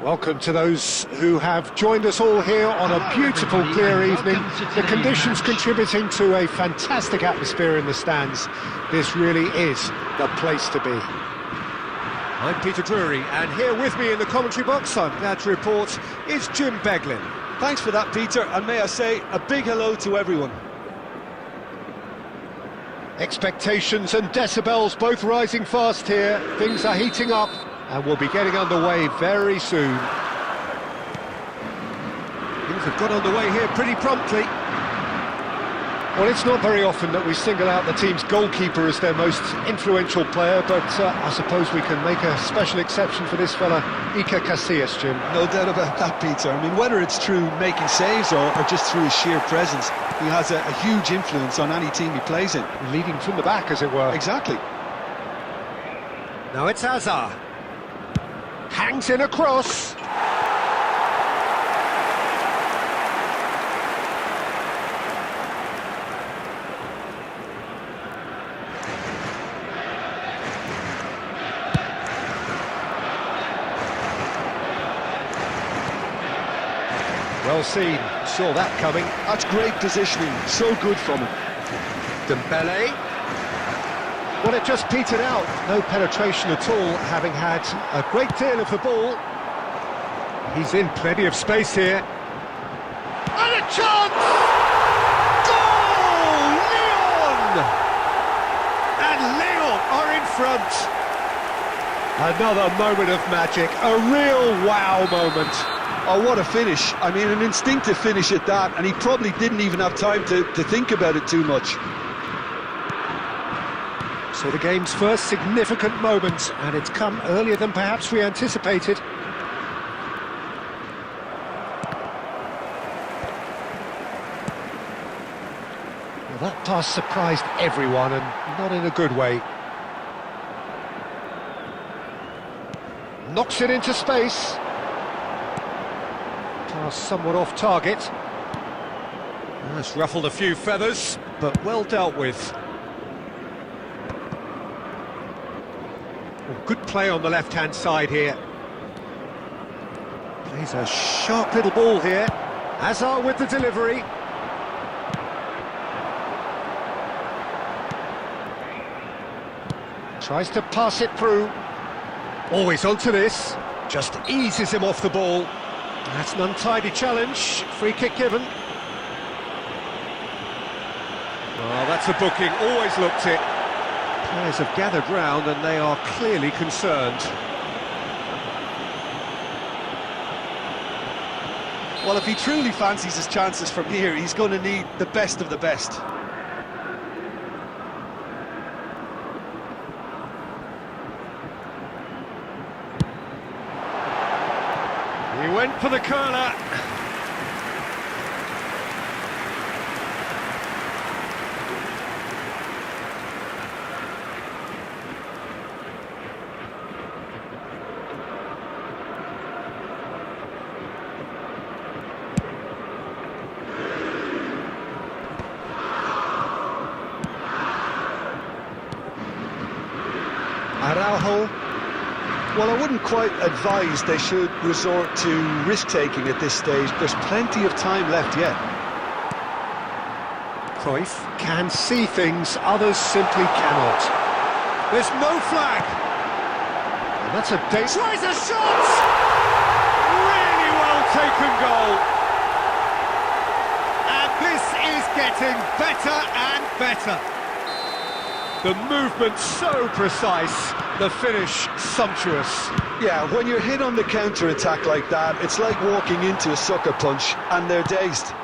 Welcome to those who have joined us all here on a beautiful, clear evening. The conditions contributing to a fantastic atmosphere in the stands. This really is the place to be. I'm Peter Drury, and here with me in the commentary box, I'm glad to report, is Jim Beglin. Thanks for that, Peter, and may I say a big hello to everyone. Expectations and decibels both rising fast here. Things are heating up, and we'll be getting underway very soon. Things have got underway here pretty promptly. Well, it's not very often that we single out the team's goalkeeper as their most influential player, but I suppose we can make a special exception for this fella, Iker Casillas, Jim. No doubt about that, Peter. I mean, whether it's through making saves or just through his sheer presence, he has a huge influence on any team he plays in. Leading from the back, as it were. Exactly. Now it's Hazard. Hangs in a cross. Well seen, saw that coming. That's great positioning, so good from him. Dembele. Well, it just petered out, no penetration at all, having had a great deal of the ball. He's in plenty of space here. And a chance! Goal! Lyon! And Lyon are in front. Another moment of magic, a real wow moment. Oh, what a finish. I mean, an instinctive finish at that, and he probably didn't even have time to think about it too much. So the game's first significant moment, and it's come earlier than perhaps we anticipated. Well, that pass surprised everyone, and not in a good way. Knocks it into space. Pass somewhat off target. That's ruffled a few feathers, but well dealt with. Good play on the left-hand side here. Plays a sharp little ball here. Hazard with the delivery. Tries to pass it through. Always onto this. Just eases him off the ball. That's an untidy challenge. Free kick given. Oh, that's a booking. Always looked it. Players have gathered round and they are clearly concerned. Well, if he truly fancies his chances from here, he's going to need the best of the best. He went for the curler. Araujo. Well, I wouldn't quite advise they should resort to risk-taking at this stage. There's plenty of time left yet. Cruyff can see things, others simply cannot. There's no flag. And that's a tries a shot! Really well taken goal. And this is getting better and better. The movement so precise, the finish sumptuous. Yeah, when you're hit on the counter-attack like that, it's like walking into a sucker punch, and they're dazed.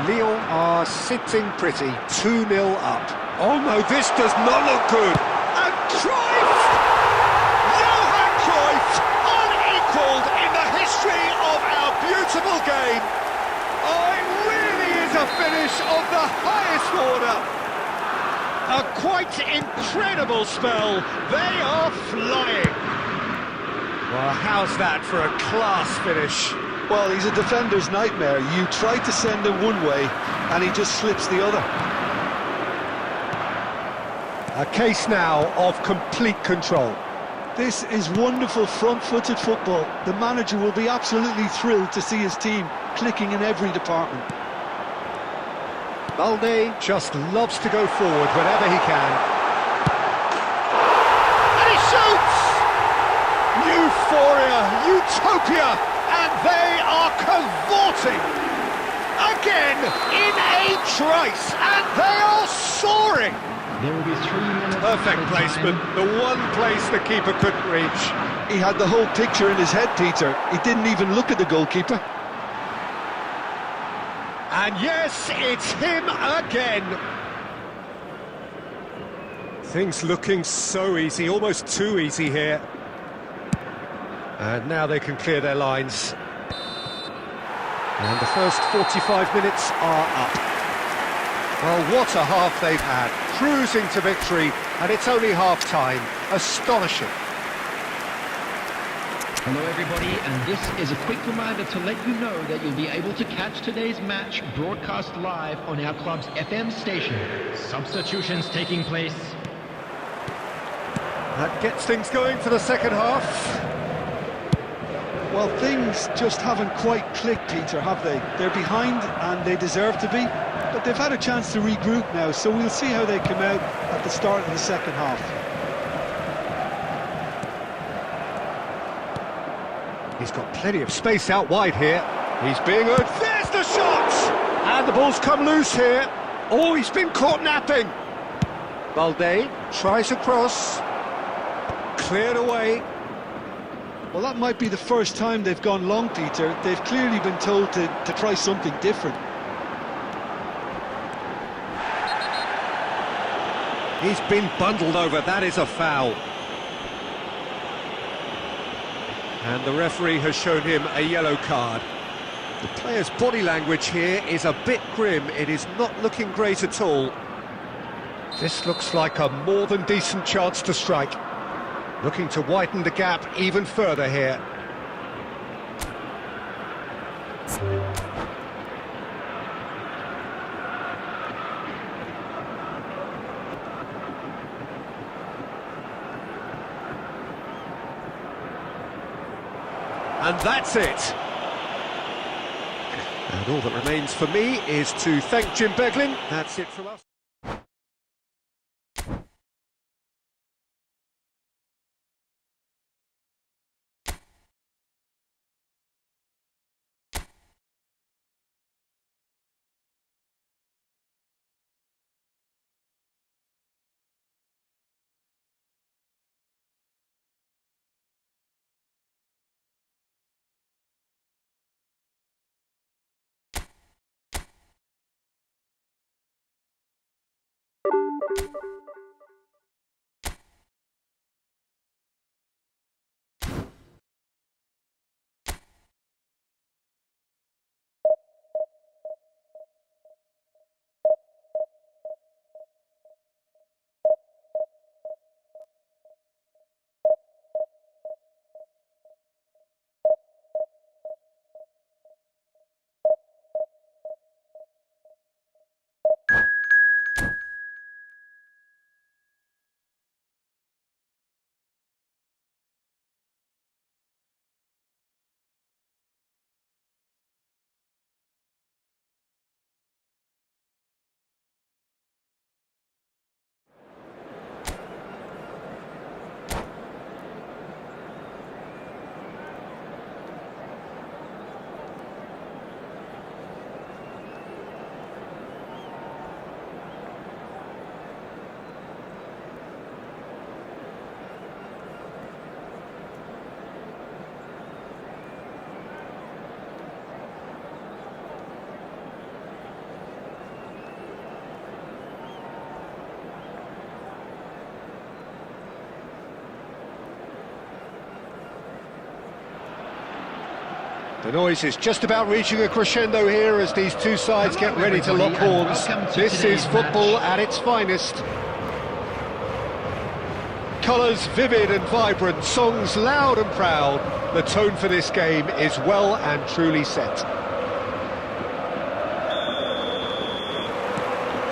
Lyon are sitting pretty, 2-0 up. Oh no, this does not look good. And Cruyff! Johan Cruyff, unequalled in the history of our beautiful game. Oh, it really is a finish of the highest order. A quite incredible spell. They are flying. Well, how's that for a class finish? Well, he's a defender's nightmare. You try to send him one way, and he just slips the other. A case now of complete control. This is wonderful front-footed football. The manager will be absolutely thrilled to see his team clicking in every department. Balde just loves to go forward whenever he can. And he shoots! Euphoria, utopia, and they are cavorting! Again, in a trice, and they are soaring! There will be 3 minutes. Perfect placement, the one place the keeper couldn't reach. He had the whole picture in his head, Peter. He didn't even look at the goalkeeper. And yes, it's him again. Things looking so easy, almost too easy here. And now they can clear their lines. And the first 45 minutes are up. Well, what a half they've had. Cruising to victory, and it's only half-time. Astonishing. Hello everybody, and this is a quick reminder to let you know that you'll be able to catch today's match broadcast live on our club's FM station. Substitutions taking place. That gets things going for the second half. Well, things just haven't quite clicked, Peter, have they? They're behind, and they deserve to be. But they've had a chance to regroup now, so we'll see how they come out at the start of the second half. He's got plenty of space out wide here. He's being urged. There's the shot! And the ball's come loose here. Oh, he's been caught napping. Balde tries a cross. Cleared away. Well, that might be the first time they've gone long, Peter. They've clearly been told to try something different. He's been bundled over. That is a foul. And the referee has shown him a yellow card. The player's body language here is a bit grim. It is not looking great at all. This looks like a more than decent chance to strike. Looking to widen the gap even further here. And that's it. And all that remains for me is to thank Jim Beglin. That's it from us. The noise is just about reaching a crescendo here as these two sides get ready to lock horns. This is football at its finest. Colours vivid and vibrant, songs loud and proud. The tone for this game is well and truly set.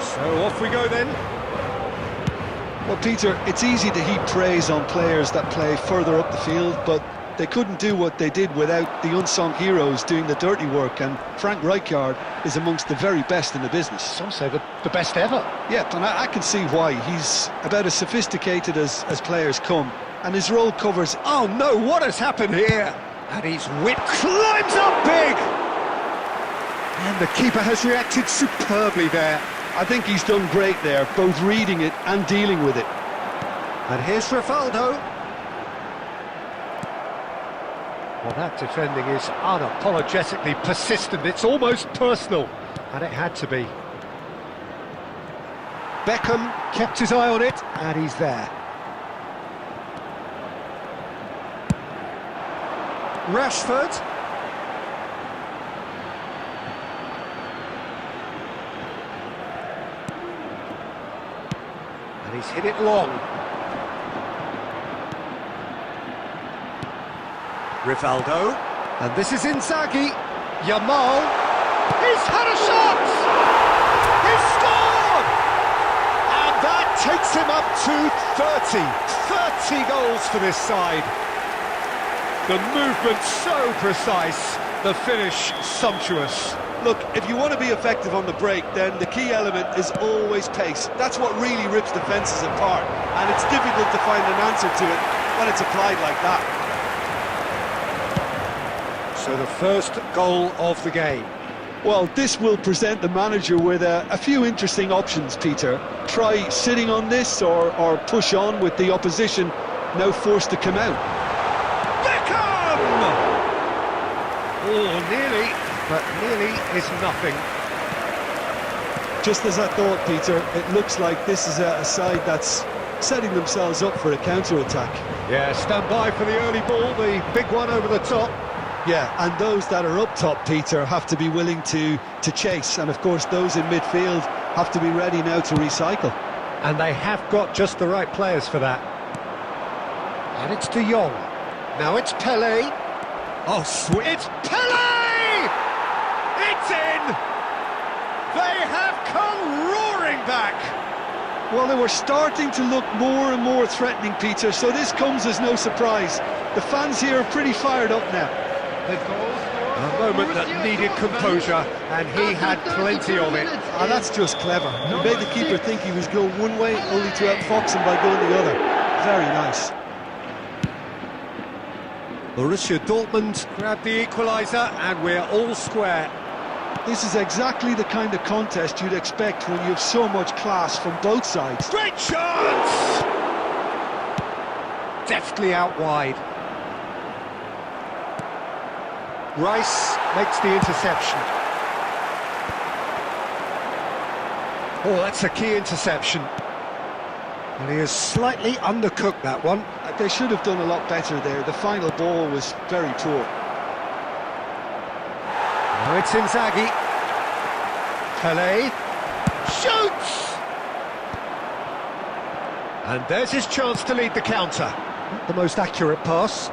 So off we go then. Well, Peter, it's easy to heap praise on players that play further up the field, but they couldn't do what they did without the unsung heroes doing the dirty work, and Frank Rijkaard is amongst the very best in the business. Some say the best ever. Yeah, and I can see why. He's about as sophisticated as players come, and his role covers... Oh no, what has happened here? And his whip climbs up big! And the keeper has reacted superbly there. I think he's done great there, both reading it and dealing with it. And here's Rivaldo. Well, that defending is unapologetically persistent. It's almost personal, and it had to be. Beckham kept his eye on it, and he's there. Rashford. And he's hit it long. Rivaldo. And this is Inzaghi. Yamal. He's had a shot! He's scored! And that takes him up to 30. 30 goals for this side. The movement so precise, the finish sumptuous. Look, if you want to be effective on the break, then the key element is always pace. That's what really rips defences apart, and it's difficult to find an answer to it when it's applied like that. So the first goal of the game. Well, this will present the manager with a few interesting options, Peter. Try sitting on this or push on with the opposition now forced to come out. Beckham! Oh, nearly, but nearly is nothing. Just as I thought, Peter, it looks like this is a side that's setting themselves up for a counter-attack. Yeah, stand by for the early ball, the big one over the top. Yeah, and those that are up top, Peter, have to be willing to chase. And, of course, those in midfield have to be ready now to recycle. And they have got just the right players for that. And it's De Jong. Now it's Pelé. Oh, sweet. It's Pelé! It's in! They have come roaring back! Well, they were starting to look more and more threatening, Peter, so this comes as no surprise. The fans here are pretty fired up now. A moment that needed composure, and he had plenty of it. And that's just clever. He made the keeper think he was going one way, only to outfox him by going the other. Very nice. Borussia Dortmund grabbed the equaliser, and we're all square. This is exactly the kind of contest you'd expect when you have so much class from both sides. Great chance! Deftly out wide. Rice makes the interception. Oh, that's a key interception. And he has slightly undercooked that one. They should have done a lot better there. The final ball was very poor. Now it's Inzaghi. Pelé shoots! And there's his chance to lead the counter. Not the most accurate pass.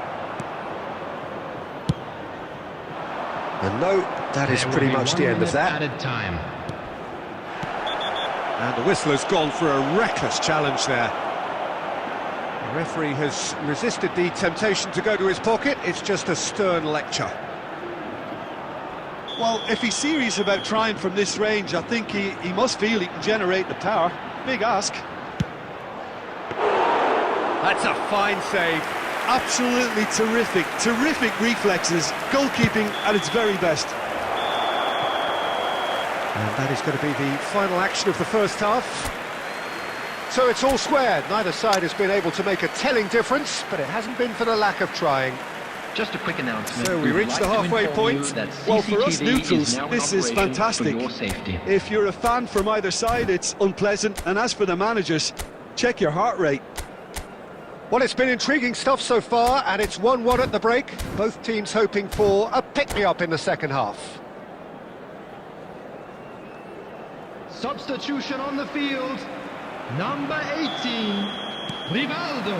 And no, that is pretty much the end of that. Added time. And the whistle has gone for a reckless challenge there. The referee has resisted the temptation to go to his pocket. It's just a stern lecture. Well, if he's serious about trying from this range, I think he must feel he can generate the power. Big ask. That's a fine save. Absolutely terrific. Terrific reflexes. Goalkeeping at its very best. And that is going to be the final action of the first half. So it's all square. Neither side has been able to make a telling difference, but it hasn't been for the lack of trying. Just a quick announcement. So we reached the halfway point. Well, for us neutrals, this is fantastic. If you're a fan from either side, it's unpleasant. And as for the managers, check your heart rate. Well, it's been intriguing stuff so far, and it's 1-1 at the break. Both teams hoping for a pick-me-up in the second half. Substitution on the field. Number 18, Rivaldo.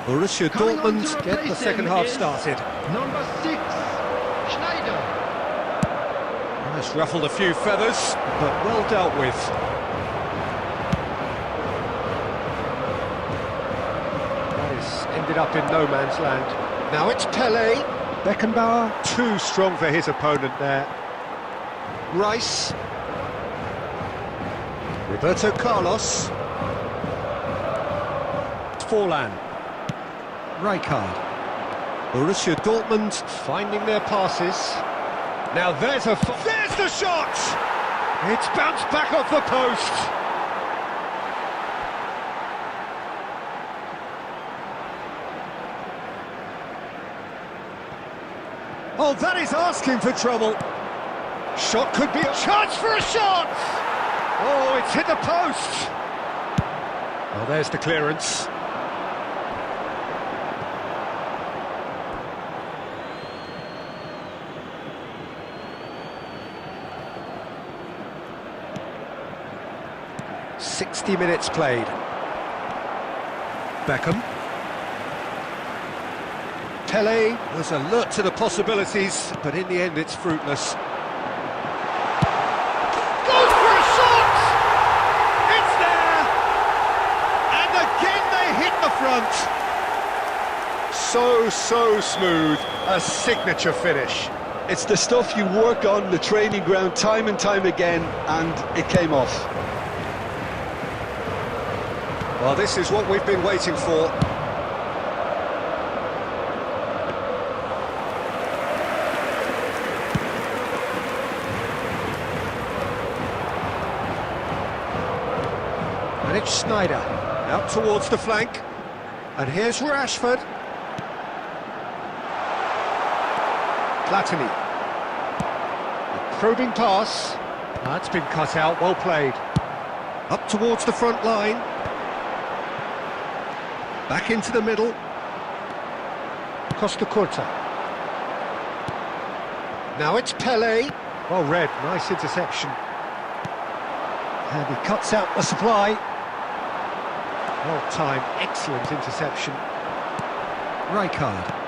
Borussia Dortmund get the second half started. Number 6, Schneider. That's ruffled a few feathers, but well dealt with. ended up in no man's land. Now it's Pele. Beckenbauer, too strong for his opponent there. Rice. Roberto Carlos. Forlan. Rijkaard. Borussia Dortmund finding their passes. Now there's the shot! It's bounced back off the post. Oh, that is asking for trouble. Shot could be a chance for a shot! Oh, it's hit the post. Oh, there's the clearance. "60 minutes played. Beckham. Pele was alert to the possibilities, but in the end it's fruitless. Goes for a shot! It's there! And again they hit the front. So smooth, a signature finish. It's the stuff you work on the training ground time and time again, and it came off. Well, this is what we've been waiting for. And it's Schneider, out towards the flank. And here's Rashford. Platini. A probing pass. That's been cut out, well played. Up towards the front line. Back into the middle. Costa Curta. Now it's Pele. Well read, nice interception. And he cuts out the supply. Well timed, excellent interception. Rijkaard.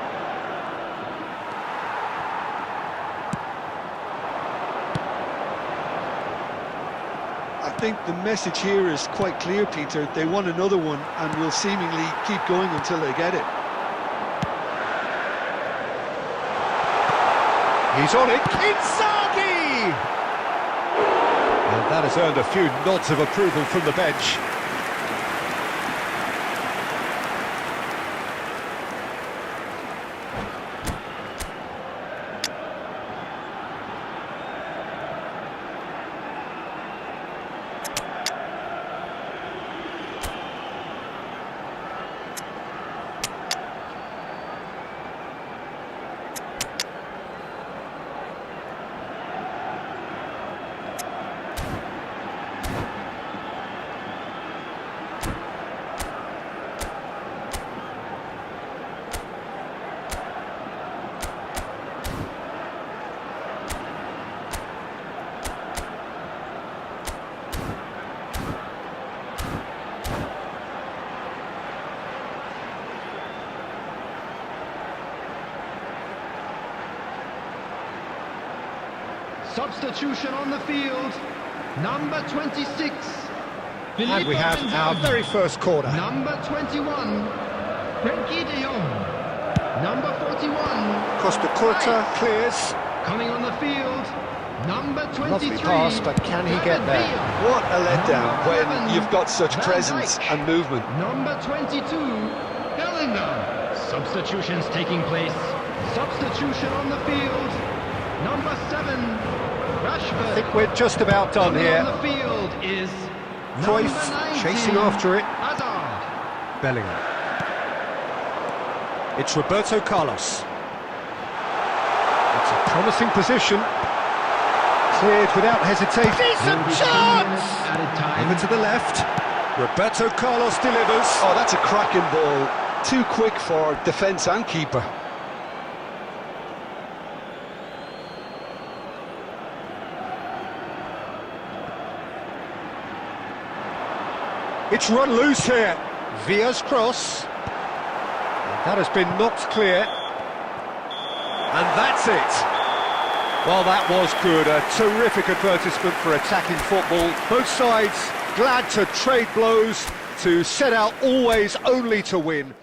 I think the message here is quite clear, Peter. They want another one and will seemingly keep going until they get it. He's on it, Inzaghi! And that has earned a few nods of approval from the bench. Substitution on the field, number 26. And we have our very first corner. Number 21, Frenkie de Jong. Number 41, Costa Curta clears. coming on the field, number 23. Lovely pass, but can he get there? What a letdown Number when 11, you've got such Van presence Dijk. and movement. Number 22, Bellingham. Substitutions taking place. Substitution on the field, number 7, Rashford. I think we're just about done Coming here. on the field is Cruyff number 19, chasing after it. Hazard. Bellingham. It's Roberto Carlos. It's a promising position. Cleared without hesitation. Decent chance! Added time. Over to the left. Roberto Carlos delivers. Oh, that's a cracking ball. Too quick for defence and keeper. It's run loose here. Villa's cross. And that has been knocked clear. And that's it. Well, that was good. A terrific advertisement for attacking football. Both sides glad to trade blows, to set out always only to win.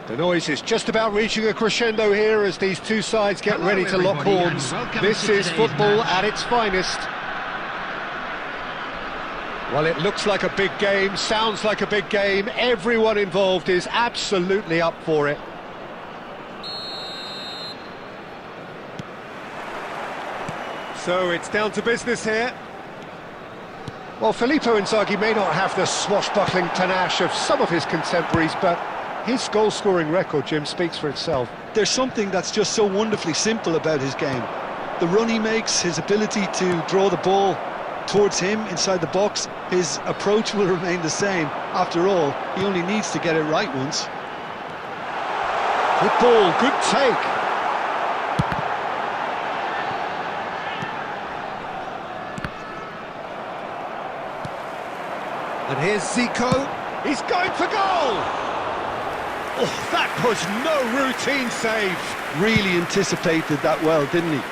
The noise is just about reaching a crescendo here as these two sides get ready to lock horns. This is football at its finest. Well, it looks like a big game, sounds like a big game. Everyone involved is absolutely up for it. So it's down to business here. Well, Filippo Inzaghi may not have the swashbuckling panache of some of his contemporaries, but his goal-scoring record, Jim, speaks for itself. There's something that's just so wonderfully simple about his game. The run he makes, his ability to draw the ball towards him inside the box, his approach will remain the same. After all, he only needs to get it right once. Good ball, good take. And here's Zico. He's going for goal! Oh, that was no routine save. Really anticipated that well, didn't he?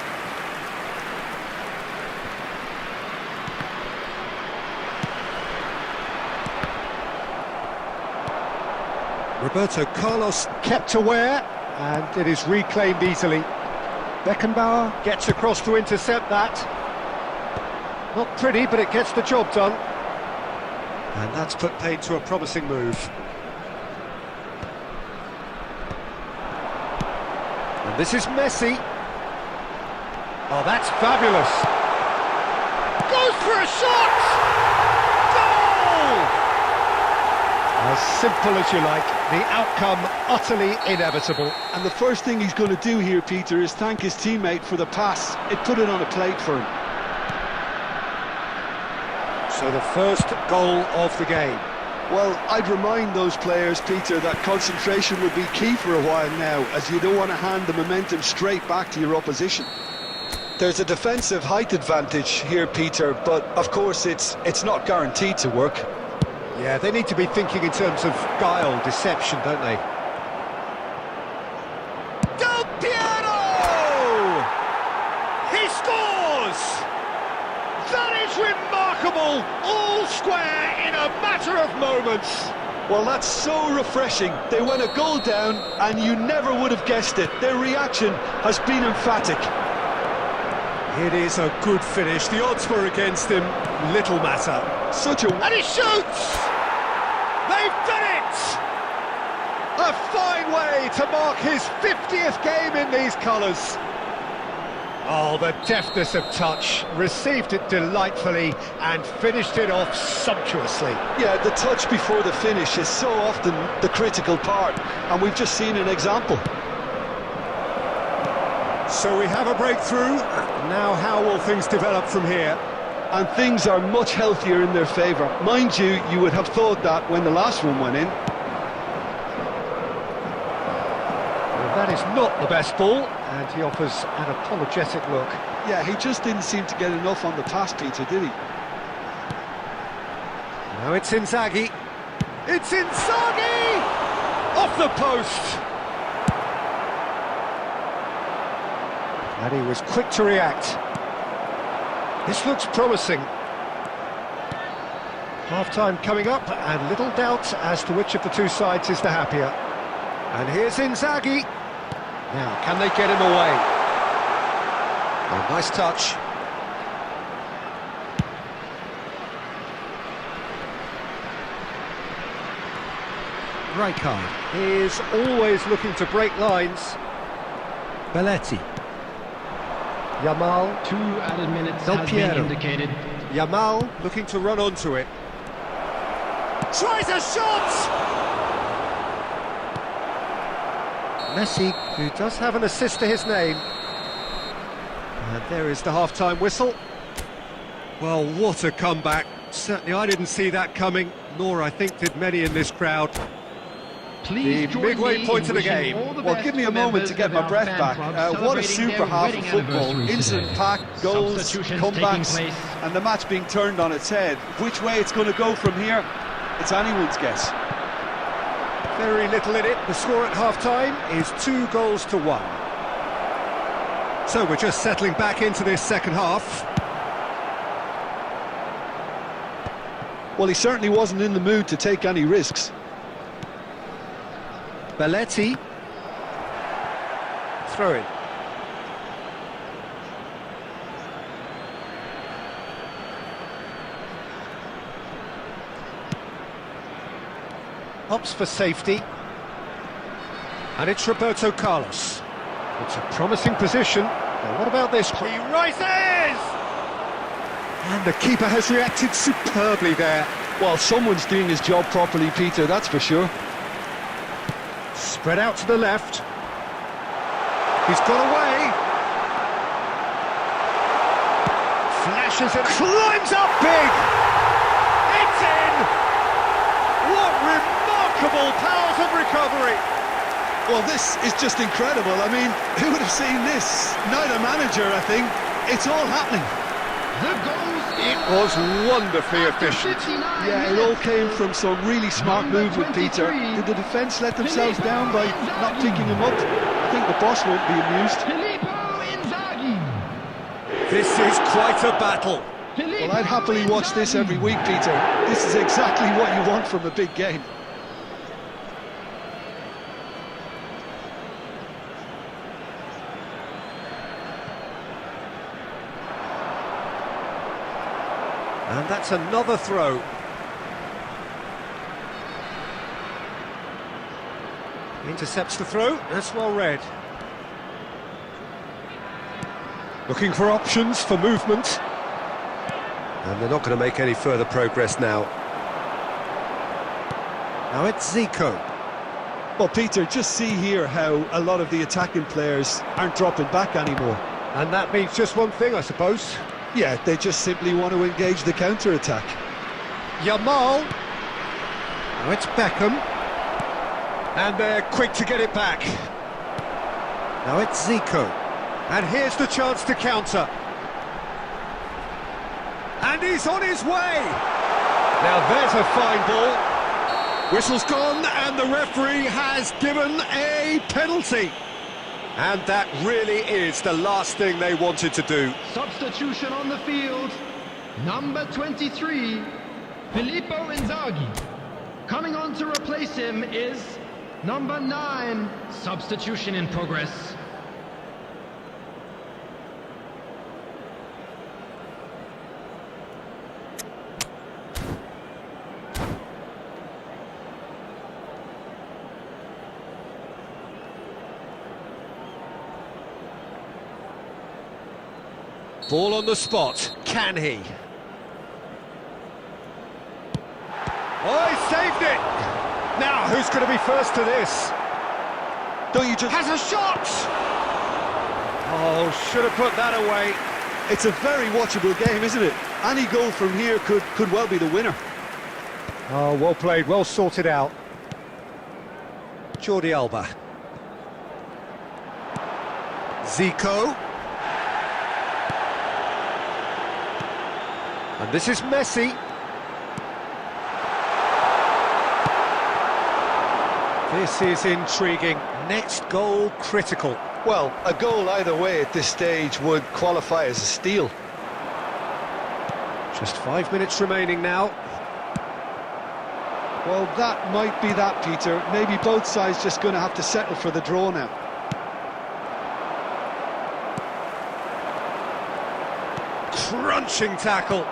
Roberto Carlos kept aware, and it is reclaimed easily. Beckenbauer gets across to intercept that. Not pretty, but it gets the job done. And that's put paid to a promising move. And this is Messi. Oh, that's fabulous. Goes for a shot! Goal! As simple as you like, the outcome utterly inevitable. And the first thing he's going to do here, Peter, is thank his teammate for the pass. It put it on a plate for him. So the first goal of the game. Well, I'd remind those players, Peter, that concentration would be key for a while now, as you don't want to hand the momentum straight back to your opposition. There's a defensive height advantage here, Peter, but of course it's not guaranteed to work. Yeah, they need to be thinking in terms of guile, deception, don't they? Del Piero! He scores! That is remarkable! All square in a matter of moments. Well, that's so refreshing. They went a goal down and you never would have guessed it. Their reaction has been emphatic. It is a good finish. The odds were against him. Little matter. And he shoots! They've done it! A fine way to mark his 50th game in these colours. Oh, the deftness of touch. Received it delightfully and finished it off sumptuously. Yeah, the touch before the finish is so often the critical part, and we've just seen an example. So we have a breakthrough. Now how will things develop from here? And things are much healthier in their favour. Mind you, you would have thought that when the last one went in. Well, that is not the best ball, and he offers an apologetic look. Yeah, he just didn't seem to get enough on the pass, Peter, did he? Now it's Inzaghi. It's Inzaghi! Off the post! And he was quick to react. This looks promising. Half-time coming up, and little doubt as to which of the two sides is the happier. And here's Inzaghi. Now, can they get him away? Oh, nice touch. Rijkaard is always looking to break lines. Belletti. Yamal. 2 added minutes Del has Piero. been indicated. Yamal looking to run onto it. Tries a shot! Messi, who does have an assist to his name. And there is the half-time whistle. Well, what a comeback. Certainly I didn't see that coming, nor I think did many in this crowd. Please The midway point of the game. Well, give me a moment to get my breath back. What a super half of football. Instant pack, goals, comebacks, and the match being turned on its head. Which way it's going to go from here, it's anyone's guess. Very little in it. The score at half-time is 2-1. So we're just settling back into this second half. Well, he certainly wasn't in the mood to take any risks. Belletti. Throw in. Opts for safety. And it's Roberto Carlos. It's a promising position. Now what about this? He rises! And the keeper has reacted superbly there. Well, someone's doing his job properly, Peter, that's for sure. Spread out to the left. He's got away. Flashes it, climbs up big. It's in. What remarkable powers of recovery. Well, this is just incredible. I mean, who would have seen this? Neither manager, I think. It's all happening. The goals. It was wonderfully efficient. Yeah, it all came from some really smart movement, Peter. Did the defence let themselves down by not picking him up? I think the boss won't be amused. This is quite a battle. Well, I'd happily watch this every week, Peter. This is exactly what you want from a big game. And that's another throw. Intercepts the throw, that's well read. Looking for options for movement. And they're not going to make any further progress now. Now it's Zico. Well, Peter, just see here how a lot of the attacking players aren't dropping back anymore. And that means just one thing, I suppose. Yeah, they just simply want to engage the counter-attack. Yamal. Now it's Beckham. And they're quick to get it back. Now it's Zico. And here's the chance to counter. And he's on his way. Now there's a fine ball. Whistle's gone and the referee has given a penalty. And that really is the last thing they wanted to do. Substitution on the field. Number 23, Filippo Inzaghi. Coming on to replace him is number 9. Substitution in progress. Ball on the spot, can he? Oh, he saved it! Now, who's going to be first to this? Don't you just... Has a shot! Oh, should have put that away. It's a very watchable game, isn't it? Any goal from here could well be the winner. Oh, well played, well sorted out. Jordi Alba. Zico. And this is Messi. This is intriguing. Next goal critical. Well, a goal either way at this stage would qualify as a steal. Just 5 minutes remaining now. Well, that might be that, Peter. Maybe both sides just going to have to settle for the draw now. Crunching tackle.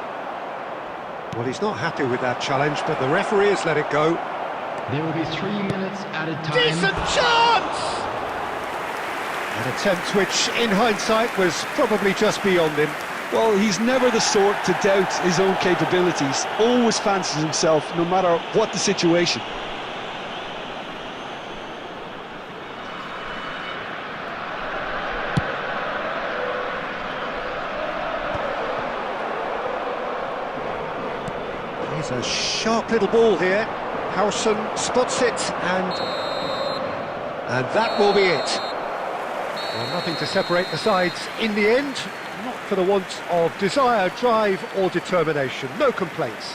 Well, he's not happy with that challenge, but the referee has let it go. There will be 3 minutes added time. Decent chance! An attempt which, in hindsight, was probably just beyond him. Well, he's never the sort to doubt his own capabilities. Always fancies himself, no matter what the situation. There's a sharp little ball here. Harrison spots it, and that will be it. Well, nothing to separate the sides in the end, not for the want of desire, drive or determination. No complaints.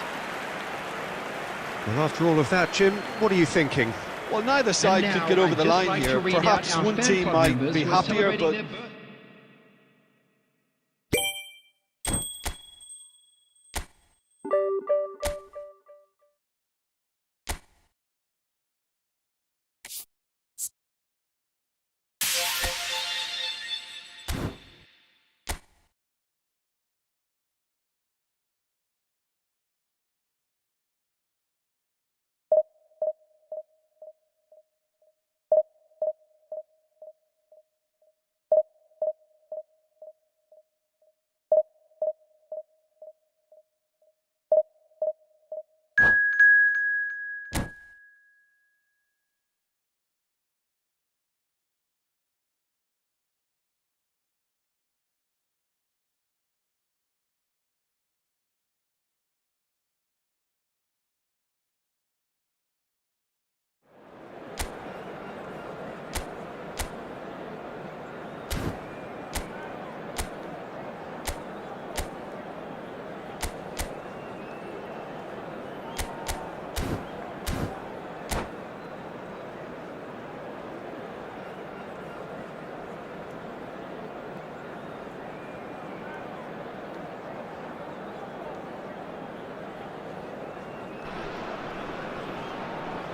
Well, after all of that, Jim, what are you thinking? Well, neither side could get over the line here. Perhaps one team might be happier, but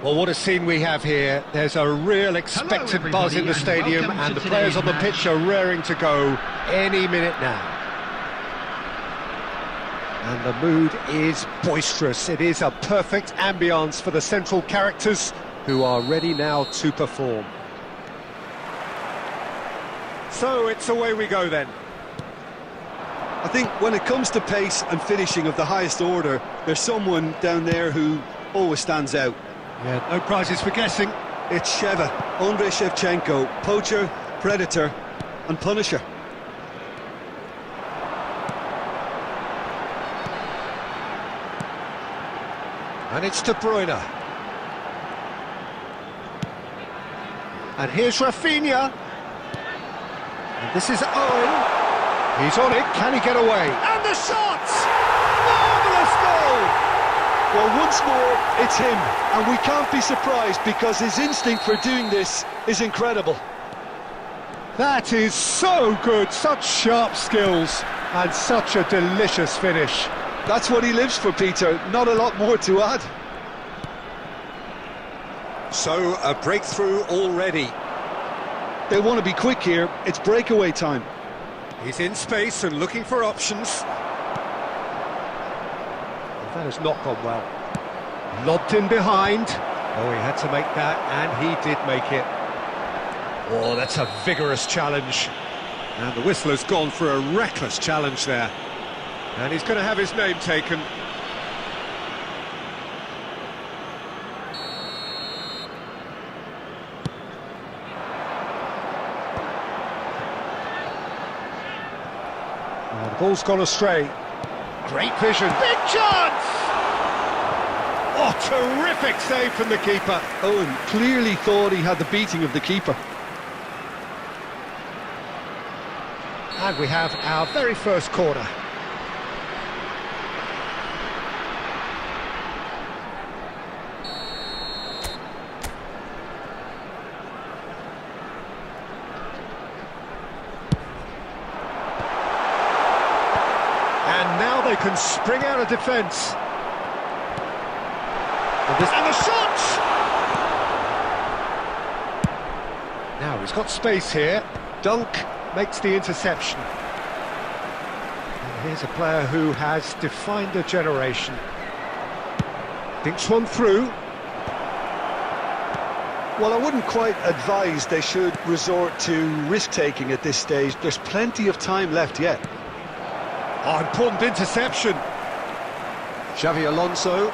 Well, what a scene we have here. There's a real expectant buzz in the stadium, and the players on the pitch are raring to go any minute now. And the mood is boisterous. It is a perfect ambience for the central characters, who are ready now to perform. So it's away we go then. I think when it comes to pace and finishing of the highest order, there's someone down there who always stands out. Yeah, no prizes for guessing. It's Sheva, Andrei Shevchenko, poacher, predator and punisher. And it's De Bruyne. And here's Rafinha. And this is Owen. He's on it, can he get away? And the shot! Marvellous goal! Well, once more, it's him, and we can't be surprised because his instinct for doing this is incredible. That is so good, such sharp skills, and such a delicious finish. That's what he lives for, Peter, not a lot more to add. So, a breakthrough already. They want to be quick here, it's breakaway time. He's in space and looking for options. That has not gone well. Lobbed in behind. Oh, he had to make that, and he did make it. Oh, that's a vigorous challenge. And the whistle has gone for a reckless challenge there. And he's going to have his name taken. Oh, the ball's gone astray. Great vision. Big chance! Oh, terrific save from the keeper. Owen clearly thought he had the beating of the keeper. And we have our very first corner. And now they can spring out of defence. And the shot! Now he's got space here. Dunk makes the interception. And here's a player who has defined a generation. Thinks one through. Well, I wouldn't quite advise they should resort to risk-taking at this stage. There's plenty of time left yet. Oh, important interception. Xavi Alonso.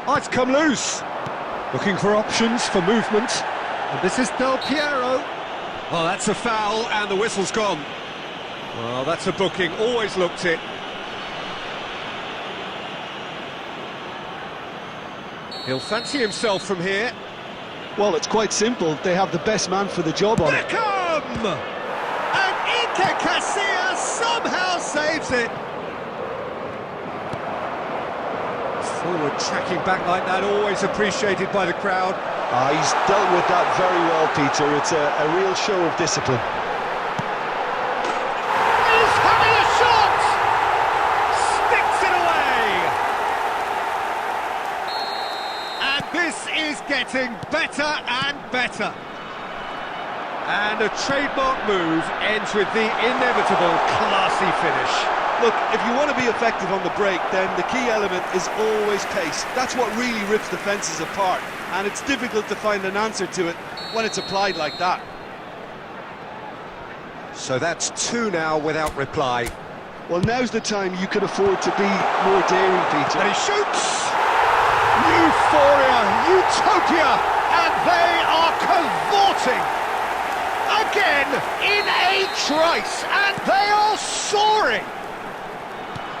Oh, it's come loose. Looking for options for movement. And this is Del Piero. Oh, that's a foul, and the whistle's gone. Well, that's a booking. Always looked it. He'll fancy himself from here. Well, it's quite simple. They have the best man for the job on it. Beckham! And Iker Casillas somehow saves it. Forward tracking back like that, always appreciated by the crowd. He's dealt with that very well, Peter. It's a real show of discipline. He's having a shot! Sticks it away! And this is getting better and better. And a trademark move ends with the inevitable classy finish. Look, if you want to be effective on the break, then the key element is always pace. That's what really rips defences apart, and it's difficult to find an answer to it when it's applied like that. So that's two now without reply. Well, now's the time you can afford to be more daring, Peter. And he shoots! Euphoria, utopia, and they are cavorting! Again, in a trice, and they are soaring!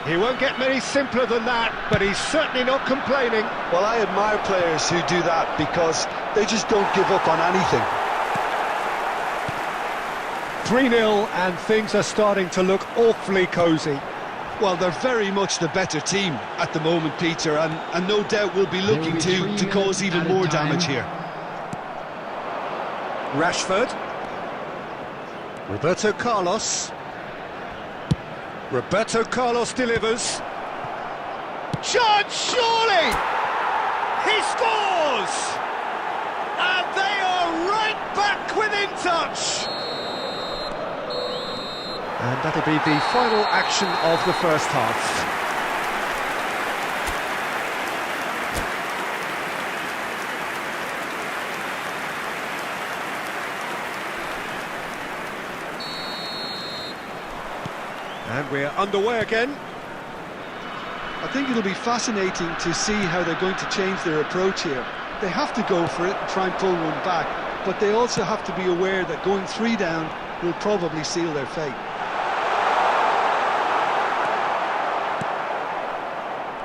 He won't get many simpler than that, but he's certainly not complaining. Well, I admire players who do that because they just don't give up on anything. 3-0, and things are starting to look awfully cosy. Well, they're very much the better team at the moment, Peter, and no doubt will be looking to cause even more damage here. Rashford. Roberto Carlos. Roberto Carlos delivers. Chance, surely! He scores! And they are right back within touch! And that'll be the final action of the first half. And we're underway again. I think it'll be fascinating to see how they're going to change their approach here. They have to go for it and try and pull one back, but they also have to be aware that going 3 down will probably seal their fate.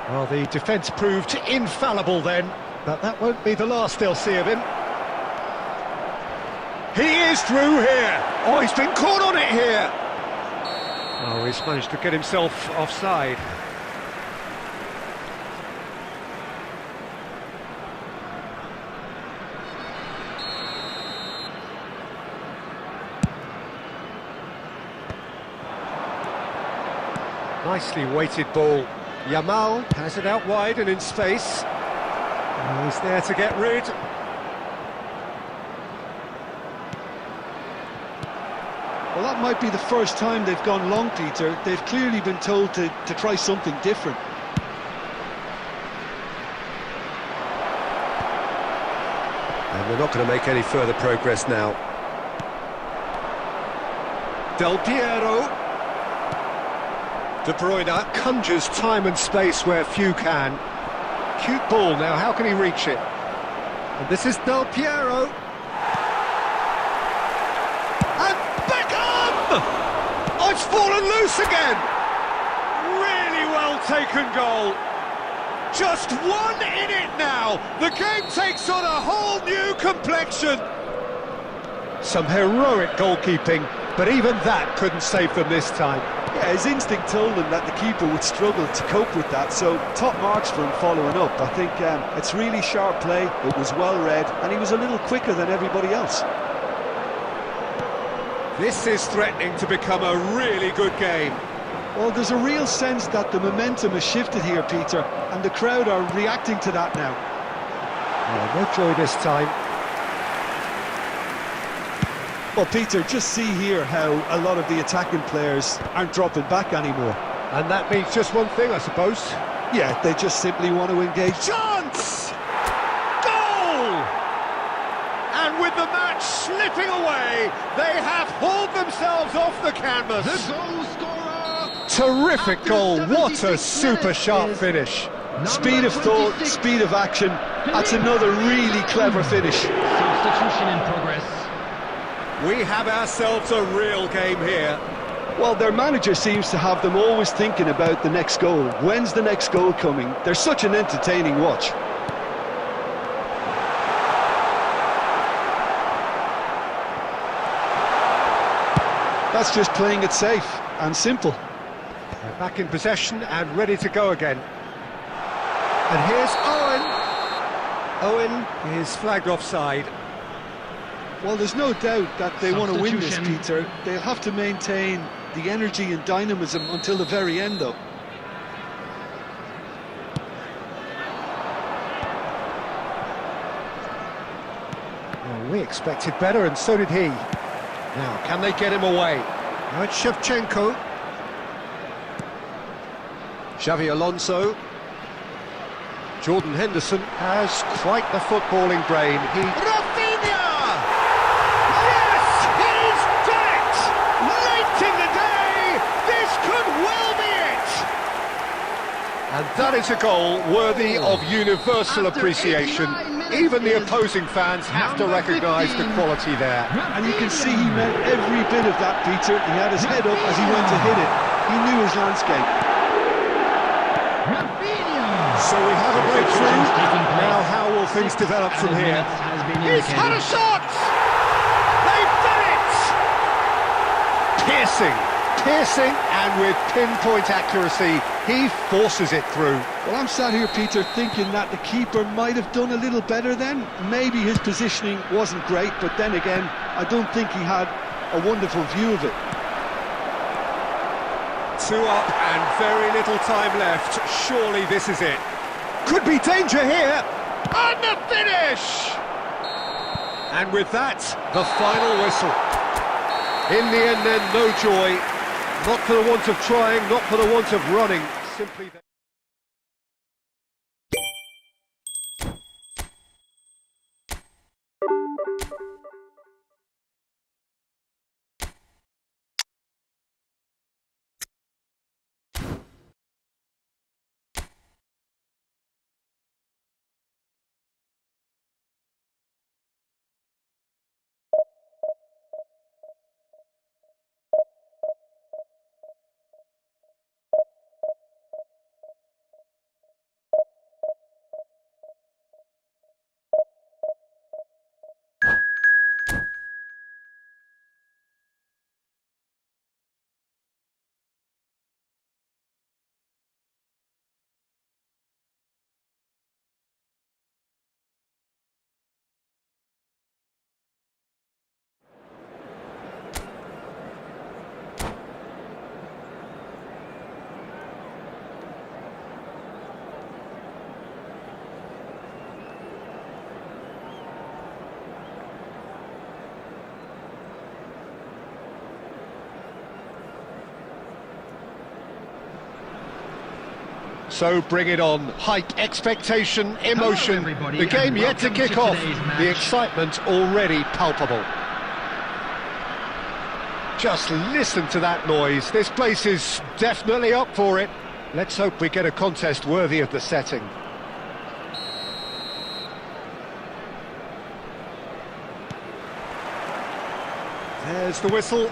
Well, the defence proved infallible then, but that won't be the last they'll see of him. He is through here! Oh, he's been caught on it here! Oh, he's managed to get himself offside. Nicely weighted ball. Yamal has it out wide and in space. Oh, he's there to get rid. Well, that might be the first time they've gone long, Peter. They've clearly been told to try something different. And we're not going to make any further progress now. Del Piero. De Bruyne conjures time and space where few can. Cute ball now, how can he reach it? And this is Del Piero. And Beckham! Oh, it's fallen loose again! Really well taken goal. Just one in it now. The game takes on a whole new complexion. Some heroic goalkeeping, but even that couldn't save them this time. Yeah, his instinct told him that the keeper would struggle to cope with that, so top marks for him following up. I think it's really sharp play, it was well read, and he was a little quicker than everybody else. This is threatening to become a really good game. Well, there's a real sense that the momentum has shifted here, Peter, and the crowd are reacting to that now. Oh, no joy this time. Well, Peter, just see here how a lot of the attacking players aren't dropping back anymore. And that means just one thing, I suppose. Yeah, they just simply want to engage. Chance! Goal! And with the match slipping away, they have hauled themselves off the canvas. The goal scorer! Terrific goal, what a 76 super sharp minutes finish. Speed of thought, speed of action, that's another really clever finish. Substitution in progress. We have ourselves a real game here. Well, their manager seems to have them always thinking about the next goal. When's the next goal coming? They're such an entertaining watch. That's just playing it safe and simple. They're back in possession and ready to go again. And here's Owen. Owen is flagged offside. Well, there's no doubt that they want to win this, Substitution. Peter. They'll have to maintain the energy and dynamism until the very end, though. Well, we expected better, and so did he. Now, can they get him away? Now it's Shevchenko. Xavi Alonso. Jordan Henderson has quite the footballing brain. Rafinha! Yes, he's done it! Late in the day, this could well be it! And that is a goal worthy of universal After appreciation. 89 minutes Even the is opposing fans have to number recognise the 15. quality there. And you can see he meant every bit of that, Peter. He had his head up as he went to hit it. He knew his landscape. So we have a breakthrough. Now how will things develop from here? He's had a shot! They've done it! Piercing, and with pinpoint accuracy, he forces it through. Well, I'm sat here, Peter, thinking that the keeper might have done a little better then. Maybe his positioning wasn't great, but then again, I don't think he had a wonderful view of it. 2 up and very little time left. Surely this is it. Could be danger here. And the finish! And with that, the final whistle. In the end then, no joy. Not for the want of trying, not for the want of running. Simply... So bring it on. Hike expectation, emotion. The game yet to kick off. The excitement already palpable. Just listen to that noise. This place is definitely up for it. Let's hope we get a contest worthy of the setting. There's the whistle.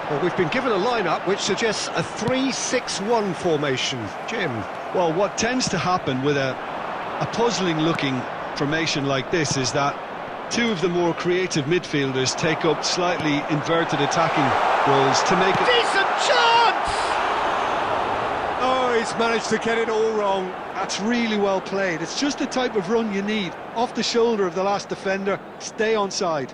Well, we've been given a lineup which suggests a 3-6-1 formation. Jim? Well, what tends to happen with a puzzling-looking formation like this is that two of the more creative midfielders take up slightly inverted attacking roles to make it... Decent chance! Oh, he's managed to get it all wrong. That's really well played. It's just the type of run you need. Off the shoulder of the last defender, stay onside.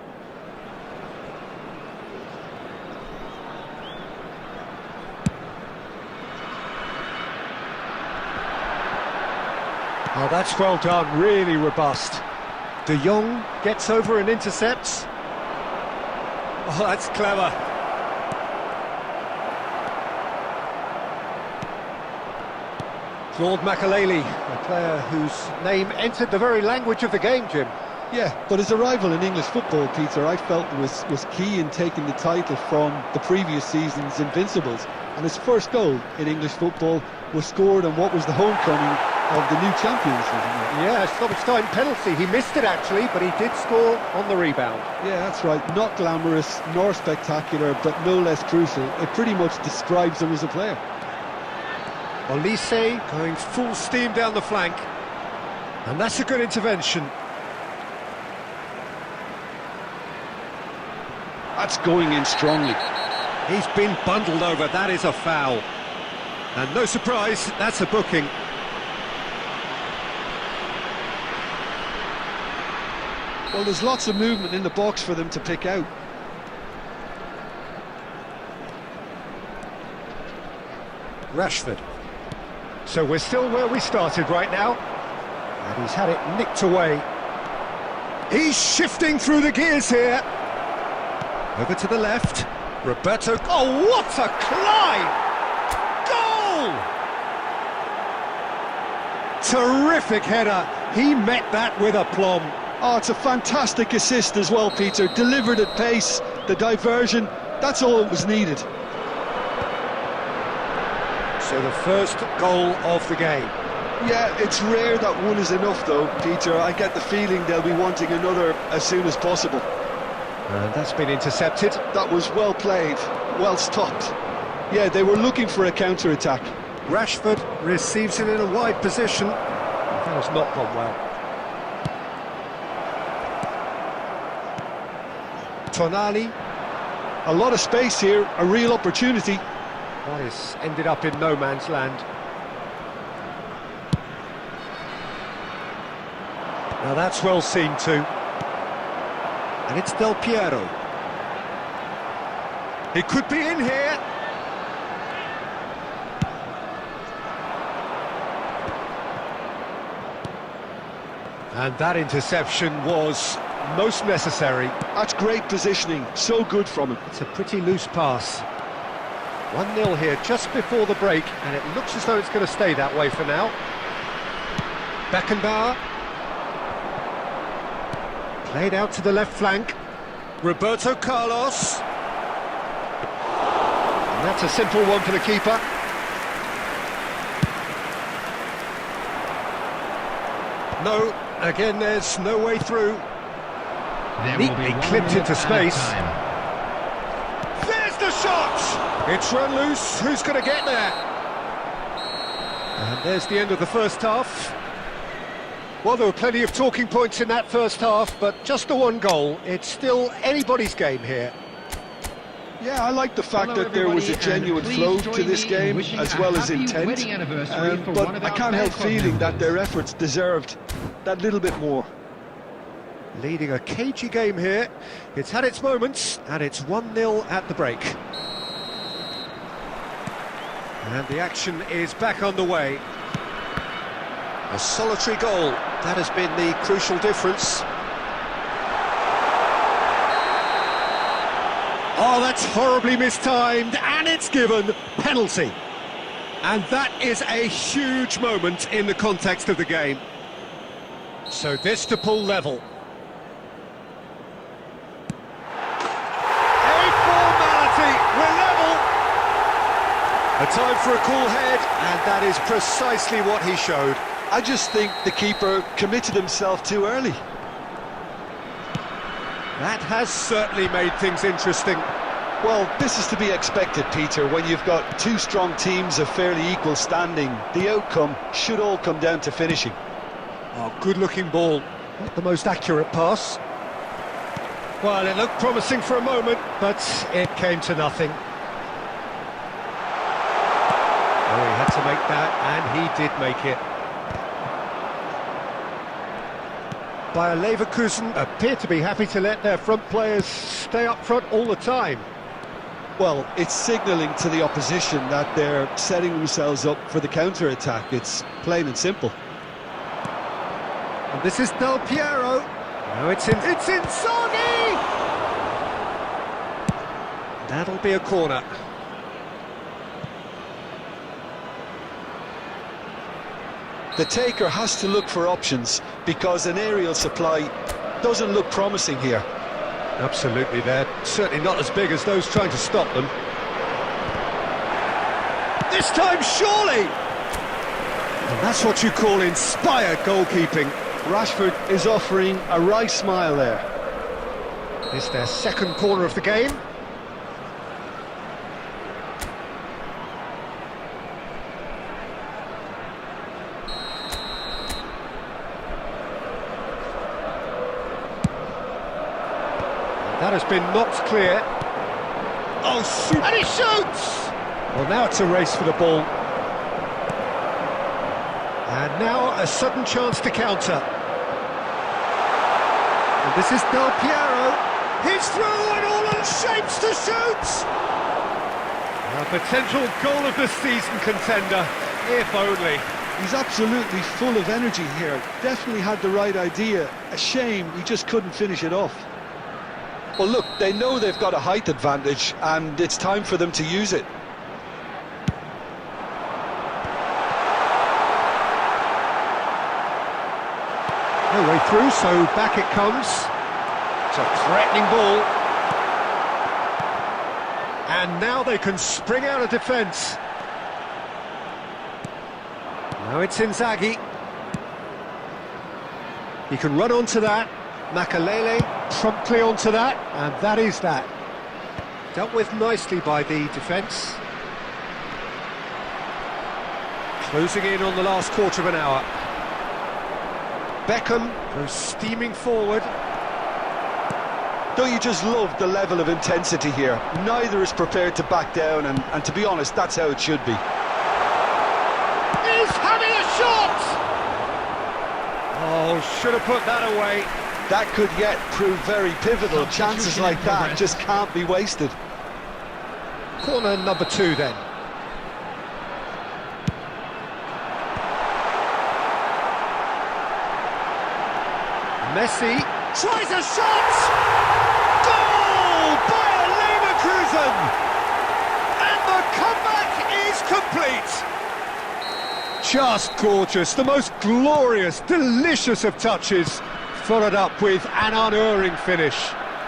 Oh, that's well done, really robust. De Jong gets over and intercepts. Oh, that's clever. Claude Makaleli, a player whose name entered the very language of the game, Jim. Yeah, but his arrival in English football, Peter, I felt was key in taking the title from the previous season's Invincibles. And his first goal in English football was scored on what was the homecoming of the new champions, isn't it? Yeah, stoppage time penalty. He missed it actually, but he did score on the rebound. Yeah, that's right. Not glamorous, nor spectacular, but no less crucial. It pretty much describes him as a player. Olise going full steam down the flank. And that's a good intervention. That's going in strongly. He's been bundled over. That is a foul. And no surprise, that's a booking. Well, there's lots of movement in the box for them to pick out. Rashford. So we're still where we started right now. And he's had it nicked away. He's shifting through the gears here. Over to the left. Roberto. Oh, what a climb! Goal! Terrific header. He met that with aplomb. Oh, it's a fantastic assist as well, Peter. Delivered at pace, the diversion, that's all that was needed. So the first goal of the game. Yeah, it's rare that one is enough though, Peter. I get the feeling they'll be wanting another as soon as possible. And that's been intercepted. That was well played, well stopped. Yeah, they were looking for a counter-attack. Rashford receives it in a wide position. That has not gone well. Tonali. A lot of space here, a real opportunity. That is ended up in no man's land. Now that's well seen too. And it's Del Piero. He could be in here. And that interception was most necessary. That's great positioning, so good from him. It's a pretty loose pass. 1-0 here just before the break, and it looks as though it's going to stay that way for now. Beckenbauer. Played out to the left flank. Roberto Carlos. And that's a simple one for the keeper. No, again there's no way through. Neatly clipped into space. There's the shot! It's run loose, who's going to get there? And there's the end of the first half. Well, there were plenty of talking points in that first half, but just the one goal. It's still anybody's game here. Yeah, I like the fact that there was a genuine flow to this game, as well as intent. But I can't help feeling that their efforts deserved that little bit more. Leading a cagey game here. It's had its moments, and it's 1-0 at the break. And the action is back underway. A solitary goal, that has been the crucial difference. Oh, that's horribly mistimed, and it's given penalty. And that is a huge moment in the context of the game. So this to pull level. A formality, we're level. A time for a cool head, and that is precisely what he showed. I just think the keeper committed himself too early. That has certainly made things interesting. Well, this is to be expected, Peter. When you've got two strong teams of fairly equal standing, the outcome should all come down to finishing. Oh, good-looking ball. Not the most accurate pass. Well, it looked promising for a moment, but it came to nothing. Oh, he had to make that, and he did make it. Bayer Leverkusen appear to be happy to let their front players stay up front all the time. Well, it's signalling to the opposition that they're setting themselves up for the counter-attack. It's plain and simple. And this is Del Piero. No, it's Inzaghi! That'll be a corner. The taker has to look for options because an aerial supply doesn't look promising here. Absolutely, they're certainly not as big as those trying to stop them. This time, surely! And that's what you call inspired goalkeeping. Rashford is offering a wry smile there. It's their second corner of the game. That has been knocked clear. Oh, shoot! And he shoots! Well, now it's a race for the ball. And now a sudden chance to counter. And this is Del Piero. He's through and all in shapes to shoot! A potential goal of the season contender, if only. He's absolutely full of energy here. Definitely had the right idea. A shame he just couldn't finish it off. Well, look, they know they've got a height advantage, and it's time for them to use it. No way through, so back it comes. It's a threatening ball. And now they can spring out of defence. Now it's Inzaghi. He can run onto that. Makalele promptly onto that, and that is that. Dealt with nicely by the defence. Closing in on the last quarter of an hour. Beckham goes steaming forward. Don't you just love the level of intensity here? Neither is prepared to back down, and to be honest, that's how it should be. He's having a shot! Oh, should have put that away. That could yet prove very pivotal. Chances like that just can't be wasted. Corner number 2 then. Messi tries a shot! Goal! Bayer Leverkusen! And the comeback is complete! Just gorgeous, the most glorious, delicious of touches, followed up with an unerring finish.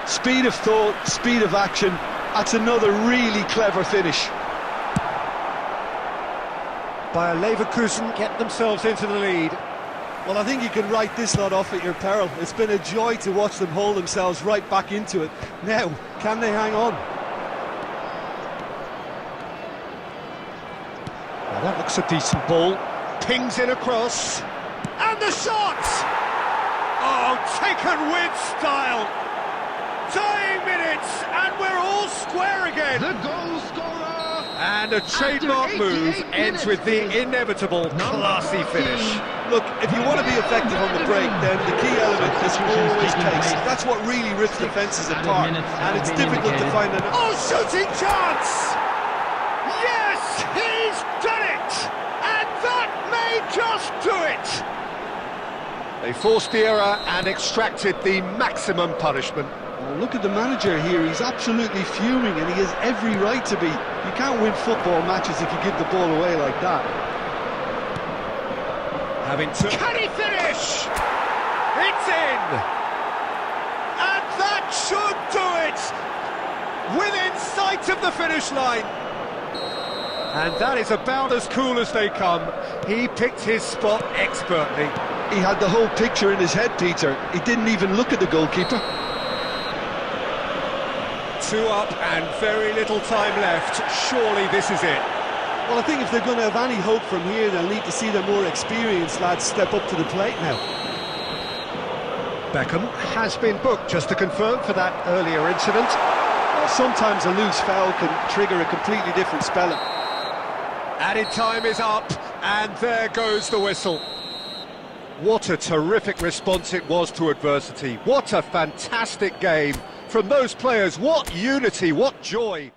Speed of thought, speed of action, that's another really clever finish. Bayer Leverkusen get themselves into the lead. Well, I think you can write this lot off at your peril. It's been a joy to watch them hold themselves right back into it. Now, can they hang on? Now that looks a decent ball. Pings in across. And the shot! Oh, taken with style. Dying minutes, and we're all square again. The goal scorer. And a trademark move ends with the inevitable classy finish. Look, if you want to be effective on the break, then the key element is always pace. That's what really rips defences apart, and it's difficult to find an... Oh, shooting chance! Yes, he's done it! And that may just do it! They forced the error and extracted the maximum punishment. Oh, look at the manager here, he's absolutely fuming, and he has every right to be. You can't win football matches if you give the ball away like that. Can he finish? It's in! And that should do it! Within sight of the finish line. And that is about as cool as they come. He picked his spot expertly. He had the whole picture in his head, Peter. He didn't even look at the goalkeeper. 2 up and very little time left. Surely this is it. Well, I think if they're going to have any hope from here, they'll need to see the more experienced lads step up to the plate now. Beckham has been booked, just to confirm, for that earlier incident. Well, sometimes a loose foul can trigger a completely different spelling. Added time is up, and there goes the whistle. What a terrific response it was to adversity. What a fantastic game from those players. What unity, what joy.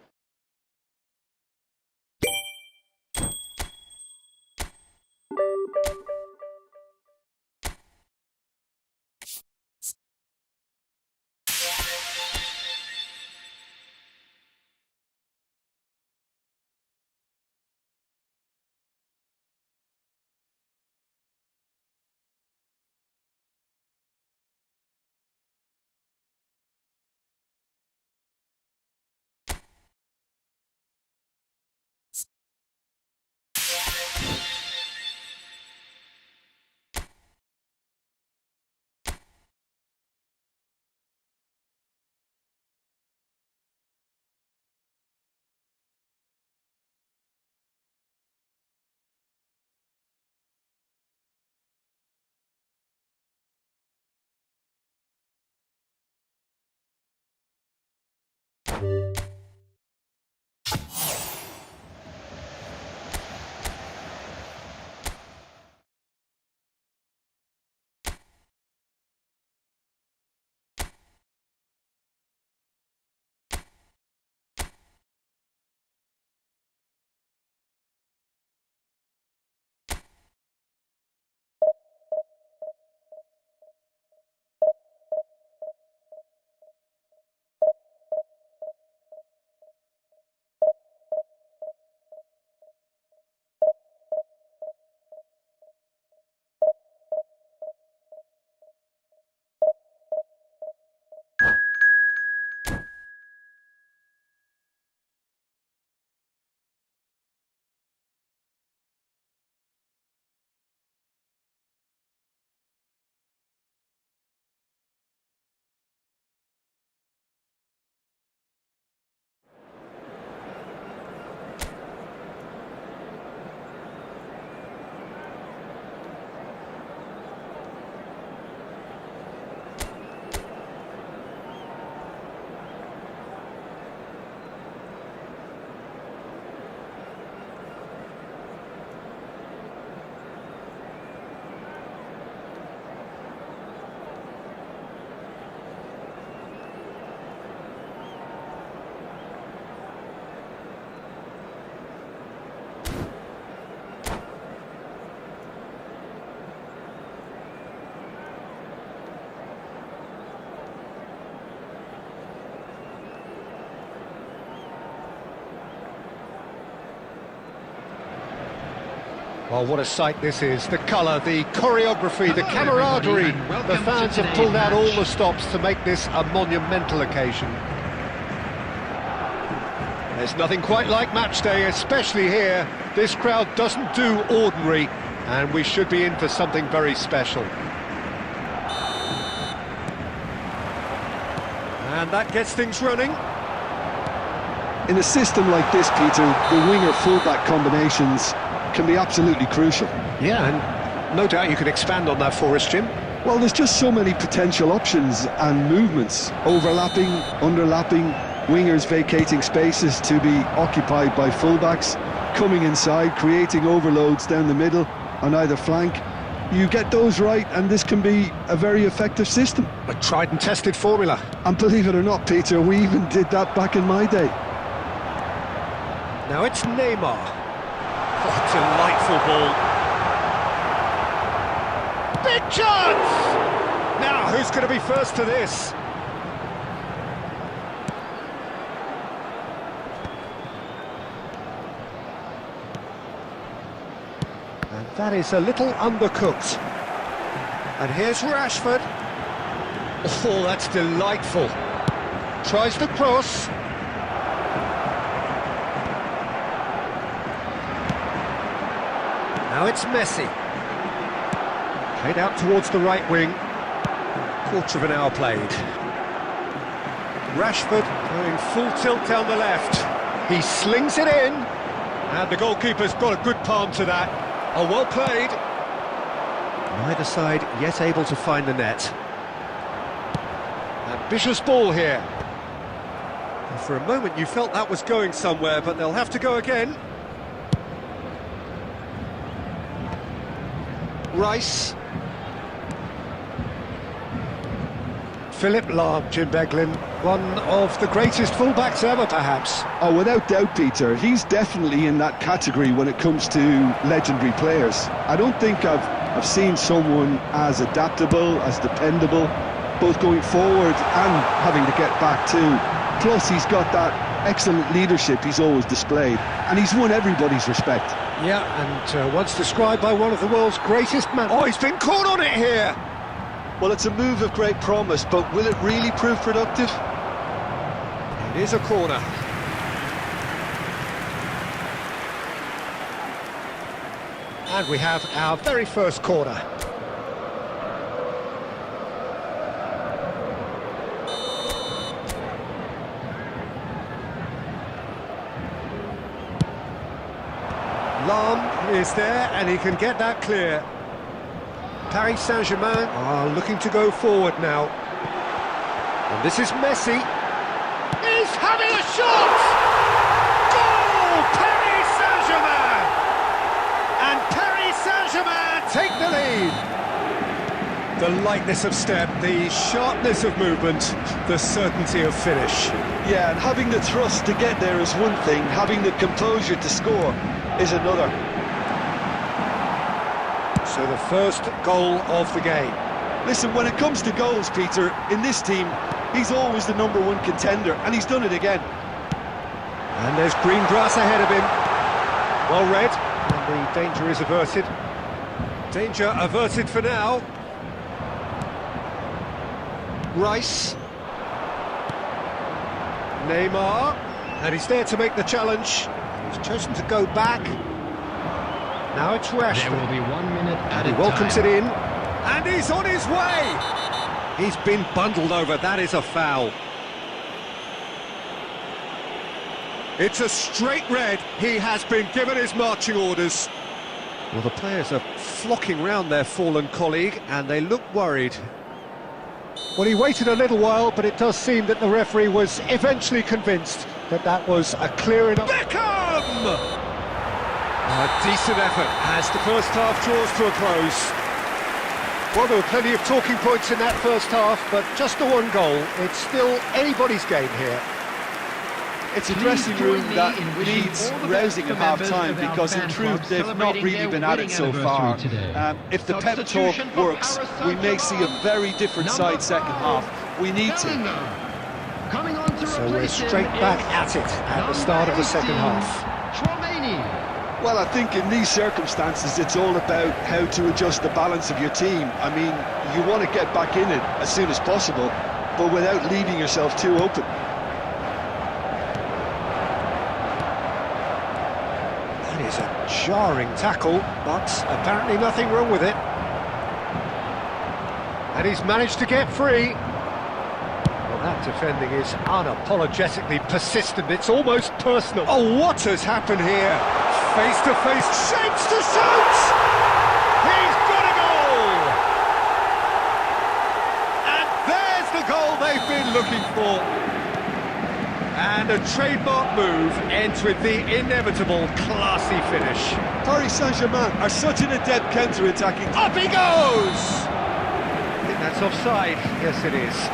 Well, what a sight this is. The colour, the choreography, the camaraderie. The fans have pulled out all the stops to make this a monumental occasion. There's nothing quite like match day, especially here. This crowd doesn't do ordinary, and we should be in for something very special. And that gets things running. In a system like this, Peter, the winger-fullback combinations can be absolutely crucial. Yeah, and no doubt you can expand on that for us, Jim. Well, there's just so many potential options and movements. Overlapping, underlapping, wingers vacating spaces to be occupied by fullbacks, coming inside, creating overloads down the middle on either flank. You get those right and this can be a very effective system. A tried and tested formula. And believe it or not, Peter, we even did that back in my day. Now it's Neymar. What a delightful ball. Big chance! Now, who's going to be first to this? And that is a little undercooked. And here's Rashford. Oh, that's delightful. Tries the cross. Now it's Messi. Played out towards the right wing. Quarter of an hour played. Rashford going full tilt down the left. He slings it in. And the goalkeeper's got a good palm to that. Oh, well played. Neither side yet able to find the net. Ambitious ball here. And for a moment you felt that was going somewhere, but they'll have to go again. Rice. Philip Lahm, Jim Beglin, one of the greatest fullbacks ever, perhaps. Oh, without doubt, Peter, he's definitely in that category when it comes to legendary players. I don't think I've seen someone as adaptable, as dependable, both going forward and having to get back too. Plus, he's got that excellent leadership he's always displayed, and he's won everybody's respect. Yeah, and once described by one of the world's greatest men. Oh, he's been caught on it here! Well, it's a move of great promise, but will it really prove productive? It is a corner. And we have our very first corner. Lahm is there, and he can get that clear. Paris Saint-Germain are looking to go forward now. And this is Messi. He's having a shot! Goal! Paris Saint-Germain! And Paris Saint-Germain take the lead. The lightness of step, the sharpness of movement, the certainty of finish. Yeah, and having the thrust to get there is one thing, having the composure to score is another. So the first goal of the game. Listen, when it comes to goals, Peter, in this team, he's always the #1 contender, and he's done it again. And there's green grass ahead of him. Well read, and the danger is averted. Danger averted for now. Rice. Neymar. And he's there to make the challenge. He's chosen to go back. Now it's Rashford. There will be 1 minute added He welcomes time. it in, and he's on his way! He's been bundled over, that is a foul. It's a straight red, he has been given his marching orders. Well, the players are flocking round their fallen colleague, and they look worried. Well, he waited a little while, but it does seem that the referee was eventually convinced that that was a clear enough... Beckham! A decent effort as the first half draws to a close. Well, there were plenty of talking points in that first half, but just the one goal. It's still anybody's game here. It's a dressing room that needs rousing at half-time because in truth they've not really been at it so far. If the pep talk works, we may see a very different side second half. We need to. So we're straight back at it at the start of the second half. Well, I think in these circumstances, it's all about how to adjust the balance of your team. I mean, you want to get back in it as soon as possible, but without leaving yourself too open. That is a jarring tackle, but apparently nothing wrong with it. And he's managed to get free. Well, that defending is unapologetically persistent. It's almost personal. Oh, what has happened here? Face to face, shapes to shoot! He's got a goal! And there's the goal they've been looking for. And a trademark move ends with the inevitable classy finish. Paris Saint-Germain are such an adept counter-attacking. Up he goes! I think that's offside. Yes, it is.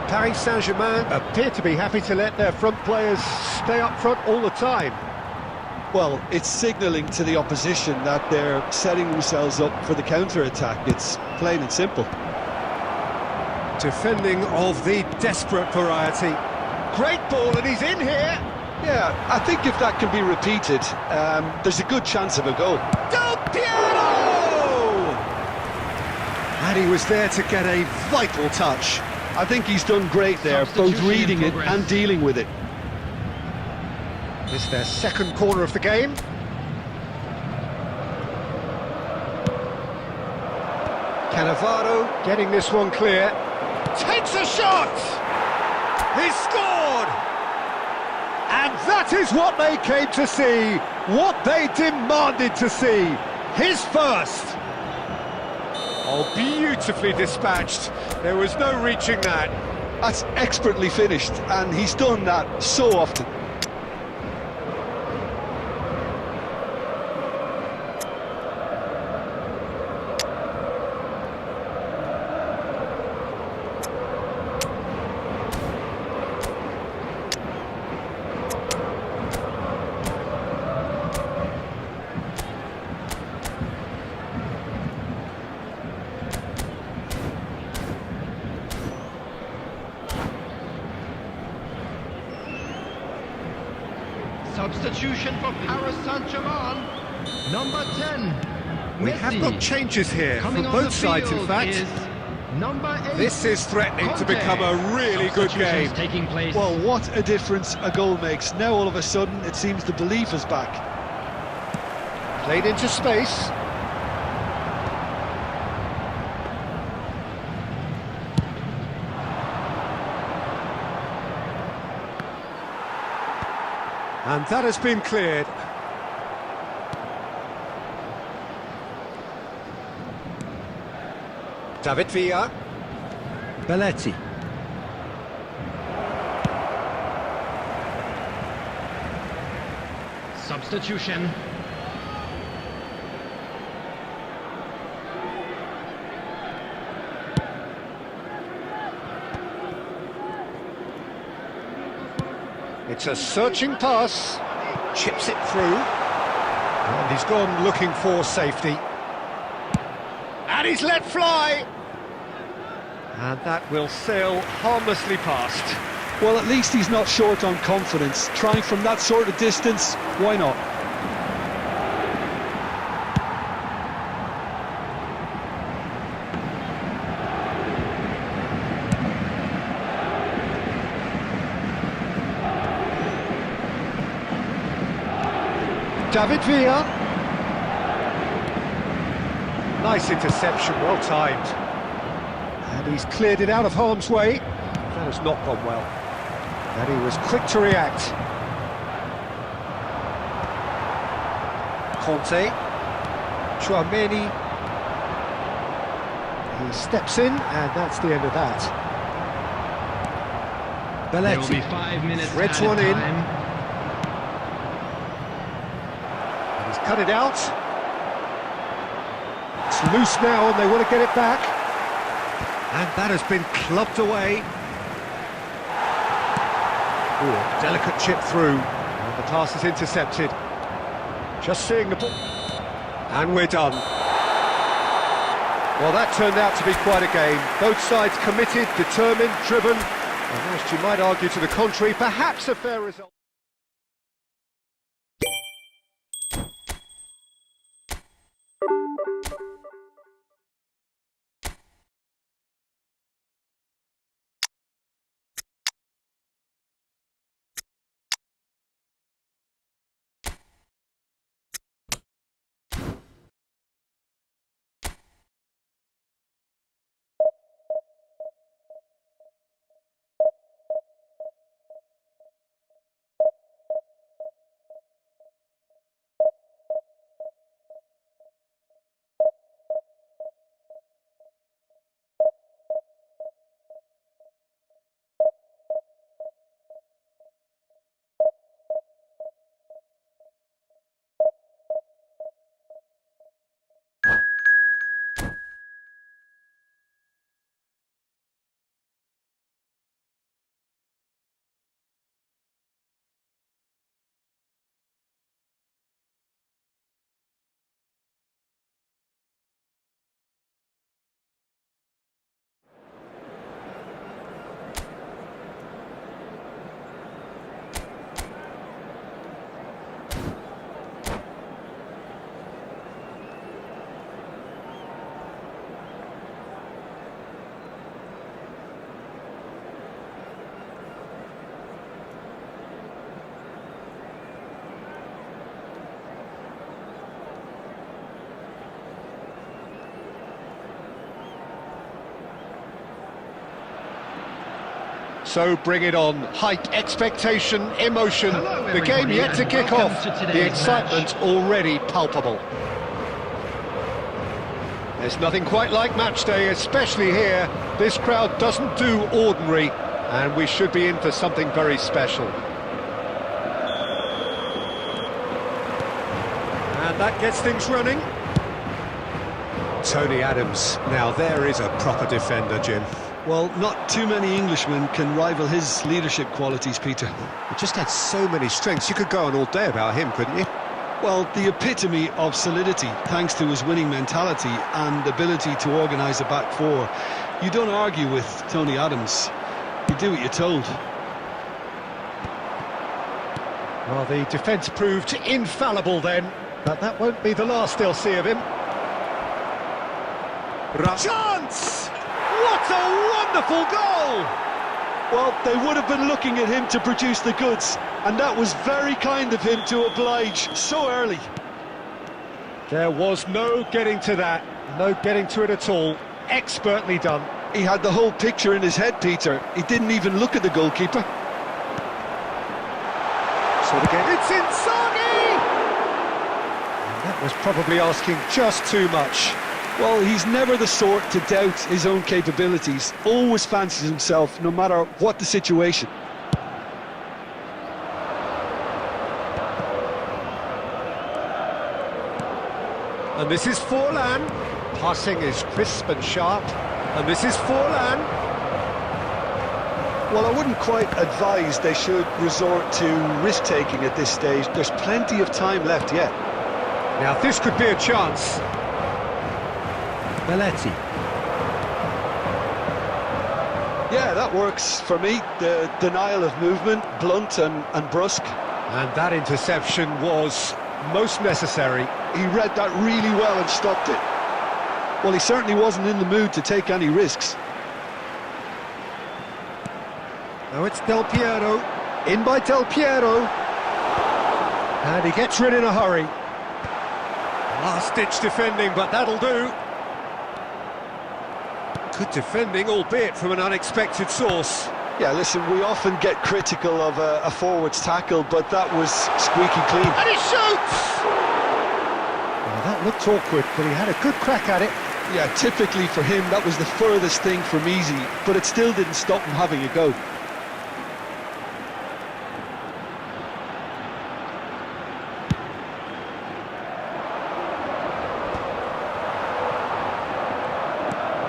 Paris Saint-Germain appear to be happy to let their front players stay up front all the time. Well, it's signalling to the opposition that they're setting themselves up for the counter-attack. It's plain and simple. Defending of the desperate variety. Great ball, and he's in here. Yeah, I think if that can be repeated, there's a good chance of a goal. Del Piero! And he was there to get a vital touch. I think he's done great there, both reading it and dealing with it. This is their second corner of the game. Cannavaro getting this one clear. Takes a shot! He's scored! And that is what they came to see, what they demanded to see. His first. Oh, beautifully dispatched. There was no reaching that. That's expertly finished, and he's done that so often. Substitution for Paris Saint-Germain, number 10. We have got changes here from both sides, in fact. Number 8. This is threatening to become a really good game. Taking place. Well, what a difference a goal makes. Now all of a sudden it seems the belief is back. Played into space. And that has been cleared. David Villa. Belletti. Substitution. It's a searching pass, chips it through, and he's gone looking for safety. And he's let fly! And that will sail harmlessly past. Well, at least he's not short on confidence. Trying from that sort of distance, why not? David Villa. Nice interception, well timed. And he's cleared it out of harm's way. That has not gone well. And he was quick to react. Conte. Chouameni. He steps in, and that's the end of that. There will be Belletti 5 minutes threads added one in. time. He's cut it out. It's loose now, and they want to get it back. And that has been clubbed away. Ooh, a delicate chip through. And the pass is intercepted. Just seeing the ball. And we're done. Well, that turned out to be quite a game. Both sides committed, determined, driven, and whilst you might argue to the contrary, perhaps a fair result. So bring it on. Height, expectation, emotion. Hello, the game everybody, yet to and kick welcome off. to today's The excitement match. already palpable. There's nothing quite like match day, especially here. This crowd doesn't do ordinary, and we should be in for something very special. And that gets things running. Tony Adams. Now there is a proper defender, Jim. Well, not too many Englishmen can rival his leadership qualities, Peter. He just had so many strengths. You could go on all day about him, couldn't you? Well, the epitome of solidity, thanks to his winning mentality and ability to organise a back four. You don't argue with Tony Adams. You do what you're told. Well, the defence proved infallible then, but that won't be the last they'll see of him. Chance! What a wonderful goal! Well, they would have been looking at him to produce the goods, and that was very kind of him to oblige so early. There was no getting to that, no getting to it at all. Expertly done. He had the whole picture in his head, Peter. He didn't even look at the goalkeeper. So again, it's Inzaghi! And that was probably asking just too much. Well, he's never the sort to doubt his own capabilities. Always fancies himself, no matter what the situation. And this is Forlan. Passing is crisp and sharp. And this is Forlan. Well, I wouldn't quite advise they should resort to risk-taking at this stage. There's plenty of time left yet. Now this could be a chance. Belletti. Yeah, that works for me. The denial of movement, blunt and brusque. And that interception was most necessary. He read that really well and stopped it. Well, he certainly wasn't in the mood to take any risks. Now it's Del Piero. In by Del Piero. And he gets rid in a hurry. Last-ditch defending, but that'll do. Good defending, albeit from an unexpected source. Yeah, listen, we often get critical of a forward's tackle, but that was squeaky clean. And he shoots! Well, that looked awkward, but he had a good crack at it. Yeah, typically for him, that was the furthest thing from easy, but it still didn't stop him having a go.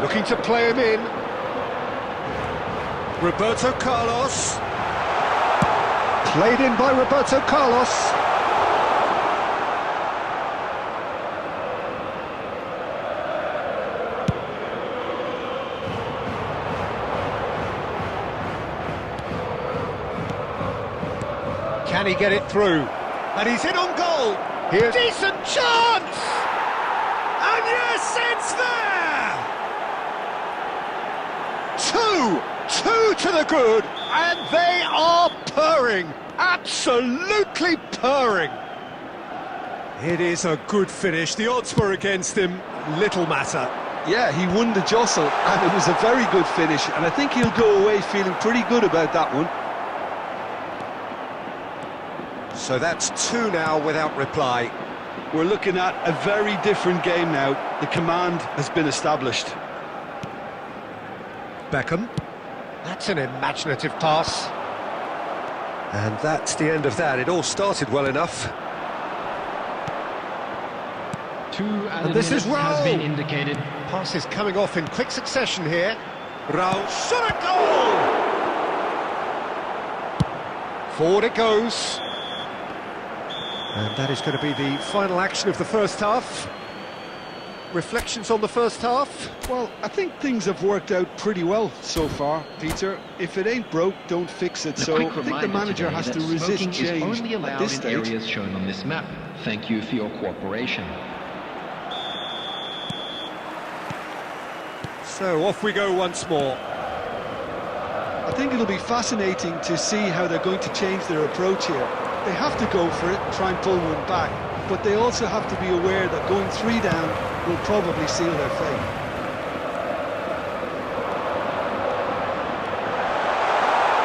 Looking to play him in. Roberto Carlos. Played in by Roberto Carlos. Can he get it through? And he's in on goal. Here's decent chance! And yes, it's there! Two to the good, and they are purring. Absolutely purring. It is a good finish. The odds were against him. Little matter. Yeah, he won the jostle, and it was a very good finish, and I think he'll go away feeling pretty good about that one. So that's two now without reply. We're looking at a very different game now. The command has been established. Beckham. That's an imaginative pass. And that's the end of that. It all started well enough. And this is has been Raul. indicated. Passes coming off in quick succession here. Raul shot a goal! Forward it goes. And that is going to be the final action of the first half. Reflections on the first half? Well, I think things have worked out pretty well so far, Peter. If it ain't broke, don't fix it. So I think the manager has to resist change only allowed at this in stage. areas shown on this map. Thank you for your cooperation. So off we go once more. I think it'll be fascinating to see how they're going to change their approach here. They have to go for it, try and pull one back, but they also have to be aware that going 3 down will probably seal their fate.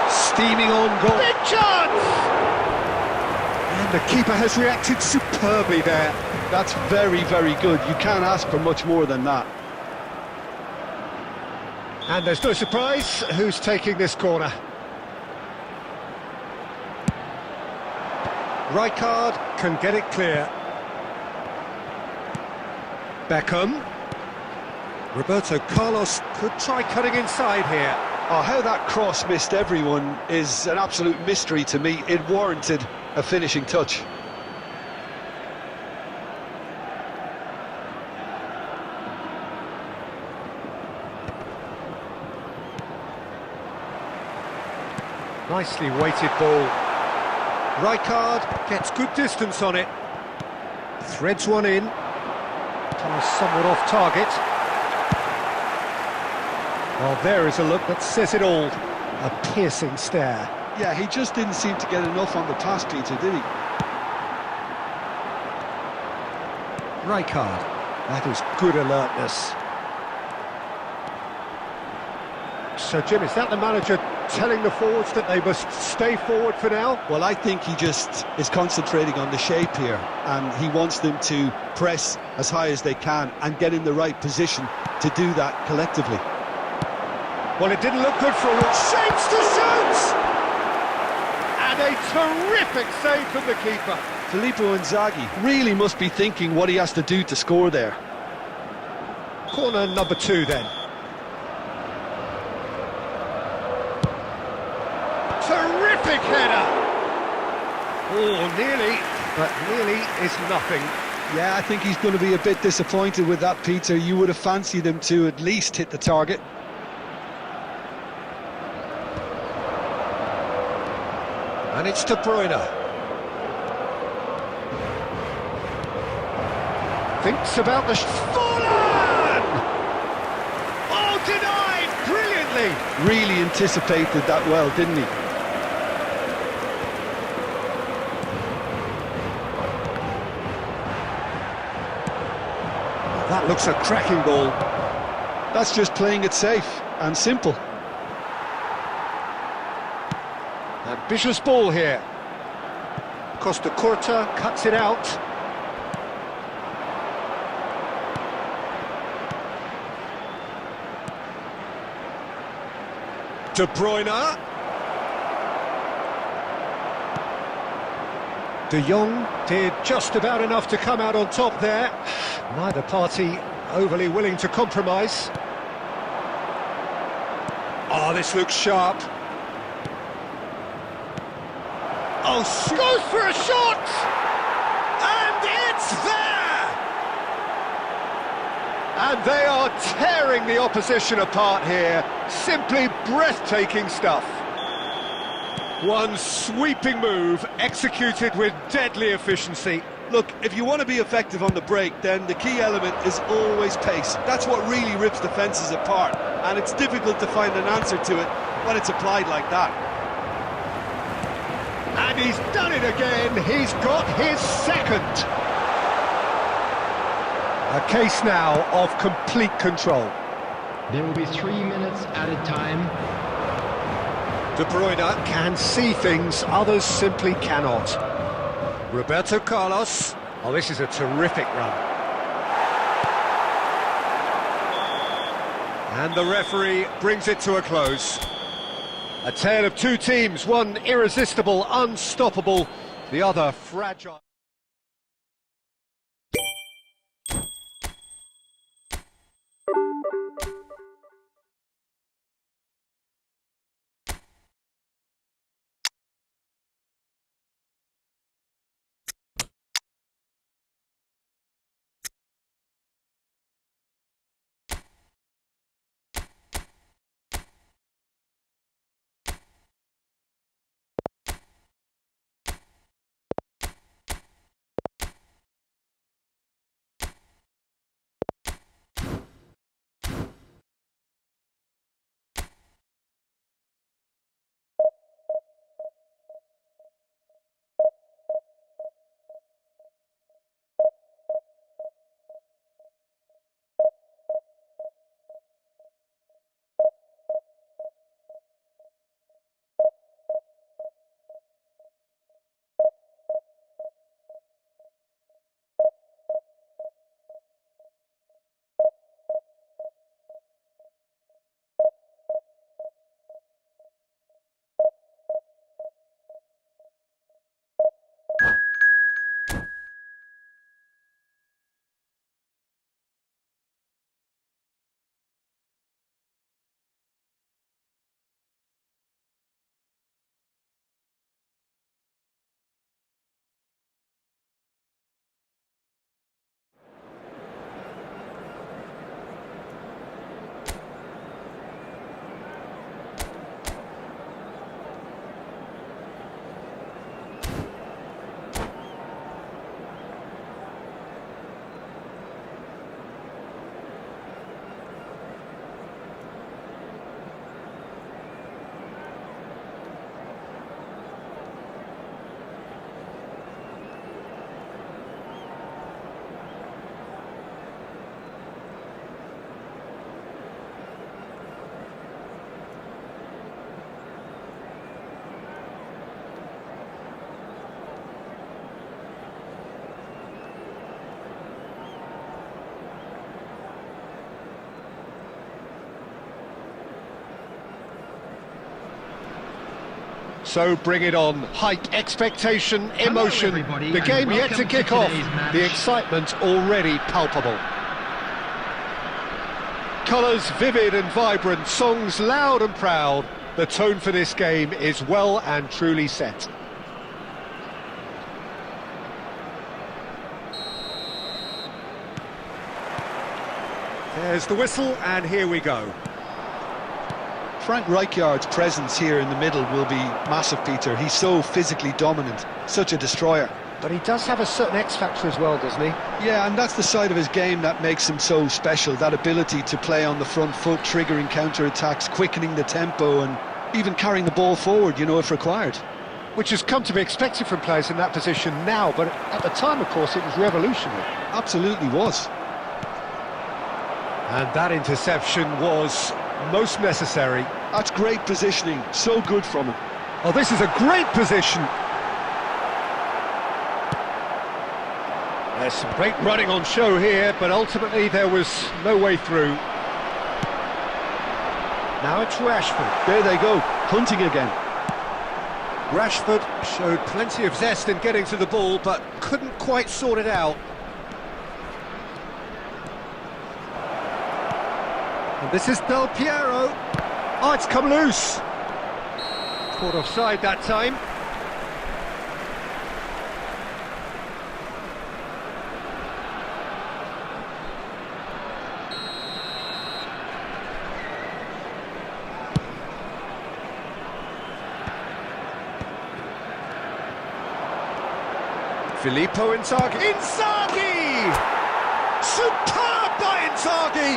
Steaming on goal. Big chance! And the keeper has reacted superbly there. That's very, very good. You can't ask for much more than that. And there's no surprise who's taking this corner. Rijkaard can get it clear. Beckham. Roberto Carlos could try cutting inside here. Oh, how that cross missed everyone is an absolute mystery to me. It warranted a finishing touch. Nicely weighted ball. Rijkaard gets good distance on it. Threads one in. Comes somewhat off target. Well, there is a look that says it all. A piercing stare. Yeah, he just didn't seem to get enough on the pass, Peter, did he? Rijkaard. That is good alertness. So, Jim, is that the manager telling the forwards that they must stay forward for now? Well, I think he just is concentrating on the shape here, and he wants them to press as high as they can and get in the right position to do that collectively. Well, it didn't look good for a while. Shapes to shoot! And a terrific save from the keeper. Filippo Inzaghi really must be thinking what he has to do to score there. Corner number 2 then. Terrific header! Oh, nearly, but nearly is nothing. Yeah, I think he's going to be a bit disappointed with that, Peter. You would have fancied him to at least hit the target. And it's De Bruyne. Thinks about the... Fallen! Oh, denied! Brilliantly! Really anticipated that well, didn't he? That looks a cracking ball. That's just playing it safe and simple. Ambitious ball here. Costa Curta cuts it out. De Bruyne. De Jong did just about enough to come out on top there. Neither party overly willing to compromise. Oh, this looks sharp. Oh, goes for a shot! And it's there! And they are tearing the opposition apart here. Simply breathtaking stuff. One sweeping move, executed with deadly efficiency. Look, if you want to be effective on the break, then the key element is always pace. That's what really rips defences apart, and it's difficult to find an answer to it when it's applied like that. And he's done it again, he's got his second. A case now of complete control. There will be 3 minutes added time. De Bruyne can see things others simply cannot. Roberto Carlos. Oh, this is a terrific run. And the referee brings it to a close. A tale of two teams, one irresistible, unstoppable, the other fragile. So bring it on. Hype, expectation, emotion. Everybody, The game yet to welcome kick to off. today's match. The excitement already palpable. Colours vivid and vibrant, songs loud and proud. The tone for this game is well and truly set. There's the whistle, and here we go. Frank Rijkaard's presence here in the middle will be massive, Peter. He's so physically dominant, such a destroyer. But he does have a certain X-factor as well, doesn't he? Yeah, and that's the side of his game that makes him so special, that ability to play on the front foot, triggering counter-attacks, quickening the tempo, and even carrying the ball forward, you know, if required. Which has come to be expected from players in that position now, but at the time, of course, it was revolutionary. Absolutely was. And that interception was most necessary. That's great positioning, so good from him. Oh, this is a great position. There's some great running on show here, but ultimately there was no way through. Now it's Rashford. There they go, hunting again. Rashford showed plenty of zest in getting to the ball, but couldn't quite sort it out. And this is Del Piero. Oh, it's come loose. Caught offside that time. Filippo Inzaghi. Inzaghi! Superb by Inzaghi!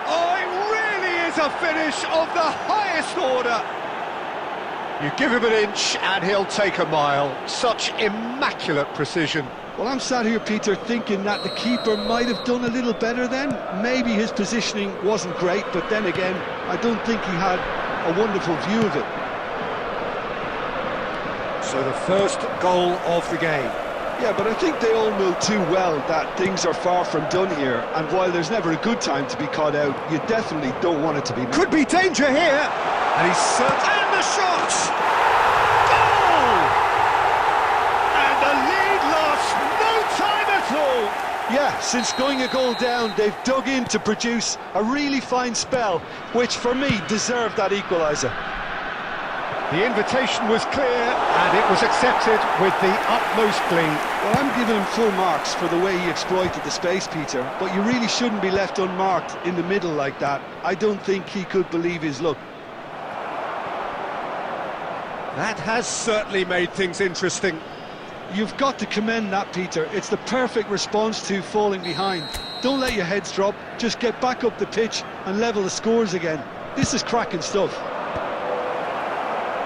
Oh, it really is a finish of the highest order. You give him an inch and he'll take a mile. Such immaculate precision. Well, I'm sat here, Peter, thinking that the keeper might have done a little better then. Maybe his positioning wasn't great, but then again, I don't think he had a wonderful view of it. So the first goal of the game. Yeah, but I think they all know too well that things are far from done here, and while there's never a good time to be caught out, you definitely don't want it to be. Could be danger here, and he's and the shot! Goal! And the lead lasts no time at all! Yeah, since going a goal down, they've dug in to produce a really fine spell, which for me deserved that equaliser. The invitation was clear, and it was accepted with the utmost glee. Well, I'm giving him full marks for the way he exploited the space, Peter, but you really shouldn't be left unmarked in the middle like that. I don't think he could believe his luck. That has certainly made things interesting. You've got to commend that, Peter. It's the perfect response to falling behind. Don't let your heads drop, just get back up the pitch and level the scores again. This is cracking stuff.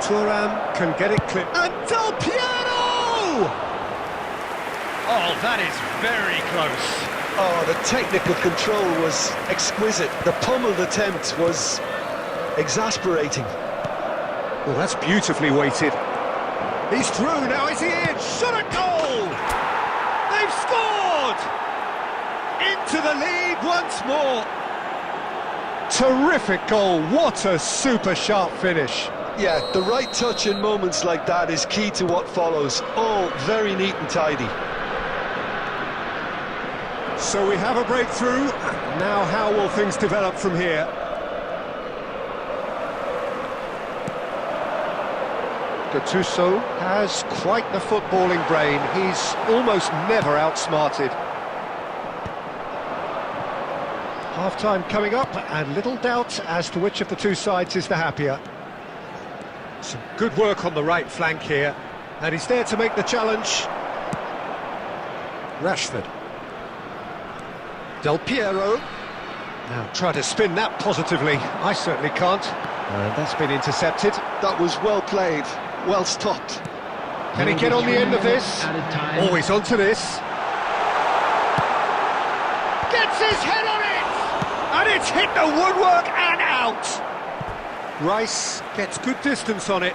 Thuram can get it clear. And Del Piero! Oh, that is very close. Oh, the technical control was exquisite. The pummeled attempt was exasperating. Well, that's beautifully weighted. He's through, now is he in? Shot at goal! They've scored! Into the lead once more. Terrific goal, what a super sharp finish. Yeah, the right touch in moments like that is key to what follows. All very neat and tidy. So we have a breakthrough. Now how will things develop from here? Gattuso has quite the footballing brain. He's almost never outsmarted. Half-time coming up, and little doubt as to which of the two sides is the happier. Some good work on the right flank here, and he's there to make the challenge. Rashford. Del Piero. Now try to spin that positively. I certainly can't. And that's been intercepted. That was well played, well stopped. Can he get on the end of this? Always onto this. Gets his head on it! And it's hit the woodwork and out! Rice gets good distance on it.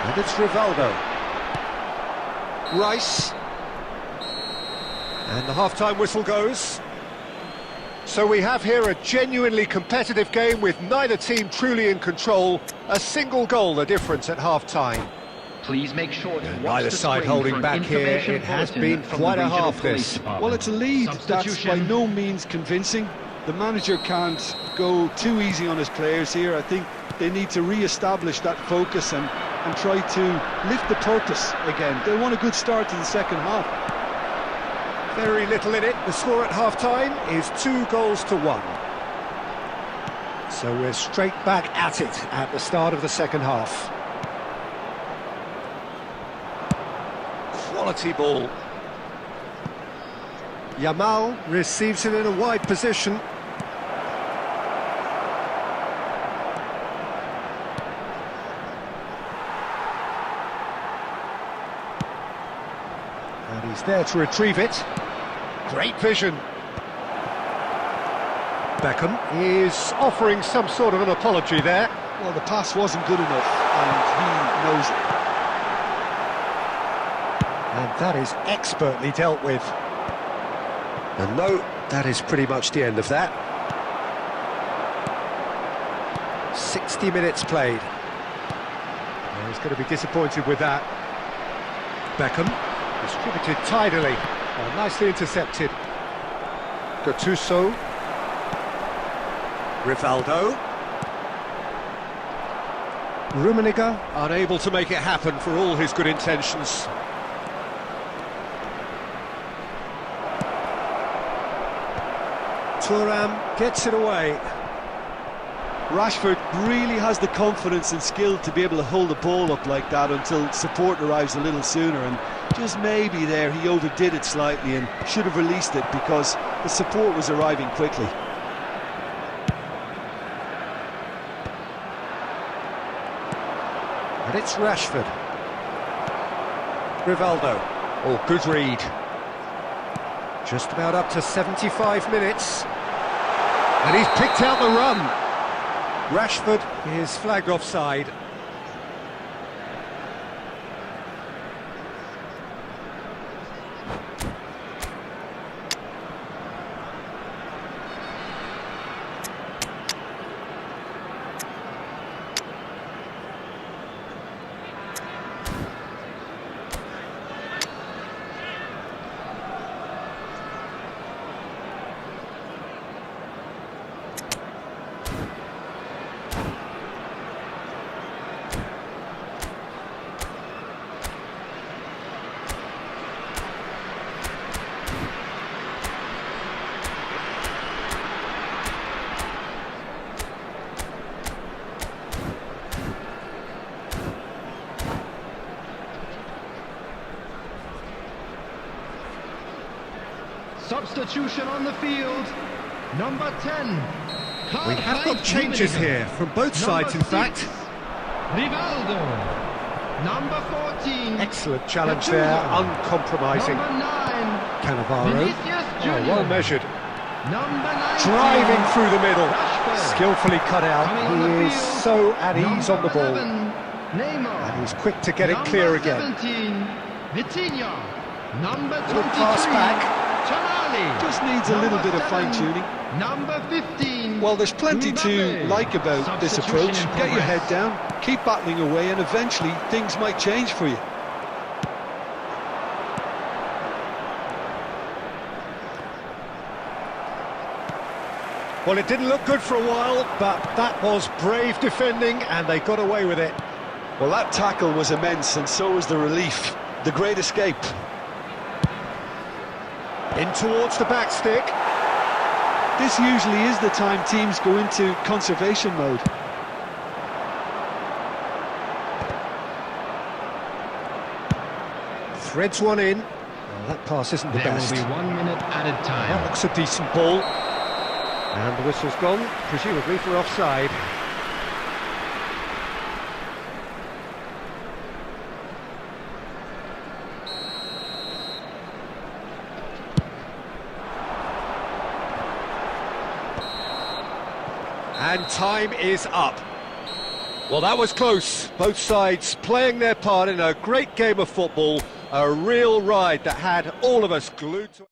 And it's Rivaldo. Rice. And the half-time whistle goes. So we have here a genuinely competitive game with neither team truly in control. A single goal the difference at half-time. Please make sure to watch Neither the side screen holding for an back here. information It has bulletin been from quite the a regional half police this. department. Well, it's a lead that's by Substitution. no means convincing. The manager can't go too easy on his players here. I think they need to re-establish that focus and try to lift the purpose again. They want a good start to the second half. Very little in it. The score at half-time is 2-1. So we're straight back at it at the start of the second half. Quality ball. Yamal receives it in a wide position. And he's there to retrieve it. Great vision. Beckham is offering some sort of an apology there. Well, the pass wasn't good enough, and he knows it. And that is expertly dealt with. And no, that is pretty much the end of that. 60 minutes played. Well, he's going to be disappointed with that. Beckham, distributed tidily. Oh, nicely intercepted. Gattuso. Rivaldo. Rummenigge unable to make it happen for all his good intentions. Thuram gets it away. Rashford really has the confidence and skill to be able to hold the ball up like that until support arrives a little sooner, and just maybe there he overdid it slightly and should have released it because the support was arriving quickly. And it's Rashford. Rivaldo. Oh, good read. Just about up to 75 minutes. And he's picked out the run. Rashford is flagged offside. Substitution on the field. Number 10. We have got changes here from both sides, in fact. Rivaldo. Number 14. Excellent challenge there, uncompromising. Number 9. Cannavaro. Vinicius Oh, Junior. well measured. Number 19. Driving through the middle. Rashford. Skillfully cut out. Coming on He the is field. so at ease on the Number ball. 11, Neymar. And he's quick to get it Number clear again. 17, Vitinha. Number 23. Little pass back. Tonali. Just needs a little bit of fine-tuning. Number 15. Well, there's plenty to Mbappe. like about this Substitution approach. in Get your progress. head down, keep battling away, and eventually things might change for you. Well, it didn't look good for a while, but that was brave defending, and they got away with it. Well, that tackle was immense, and so was the relief. The great escape. In towards the back stick. This usually is the time teams go into conservation mode. Threads one in. Well, that pass isn't the There best. will be 1 minute added That time. looks a decent ball. And the whistle's gone, presumably for offside. And time is up. Well, that was close. Both sides playing their part in a great game of football. A real ride that had all of us glued to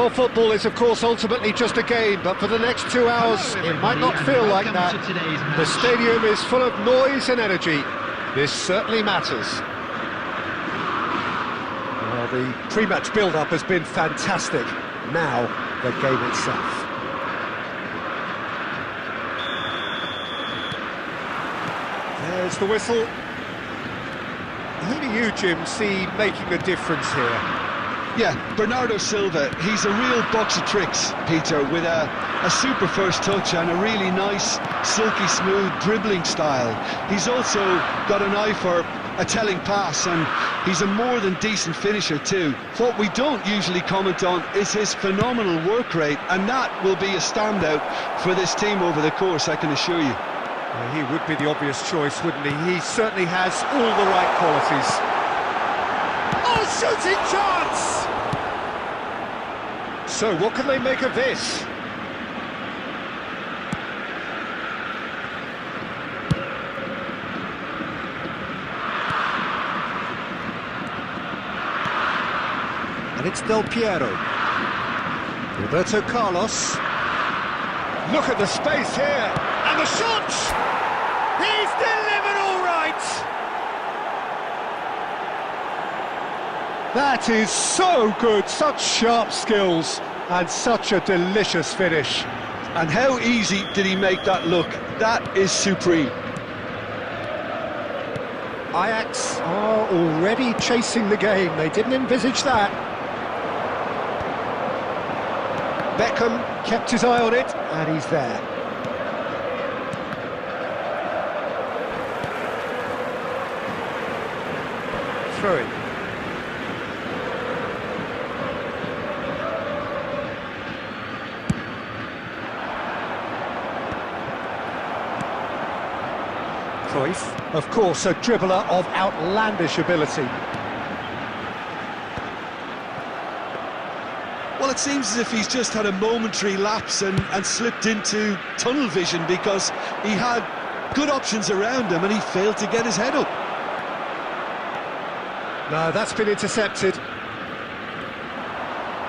Well, football is, of course, ultimately just a game, but for the next 2 hours, it might not feel like that. The stadium is full of noise and energy. This certainly matters. Well, the pre-match build-up has been fantastic. Now, the game itself. There's the whistle. Who do you, Jim, see making the difference here? Yeah, Bernardo Silva, he's a real box of tricks, Peter, with a super first touch and a really nice, silky smooth dribbling style. He's also got an eye for a telling pass, and he's a more than decent finisher too. What we don't usually comment on is his phenomenal work rate, and that will be a standout for this team over the course, I can assure you. Well, he would be the obvious choice, wouldn't he? He certainly has all the right qualities. Oh, shooting chance! So, what can they make of this? And it's Del Piero. Roberto Carlos. Look at the space here. And the shot! He's delivered all right! That is so good, such sharp skills, and such a delicious finish. And how easy did he make that look? That is supreme. Ajax are already chasing the game, they didn't envisage that. Beckham kept his eye on it, and he's there. Throw it. Cruyff, of course, a dribbler of outlandish ability. Well, it seems as if he's just had a momentary lapse and slipped into tunnel vision, because he had good options around him and he failed to get his head up. No, that's been intercepted.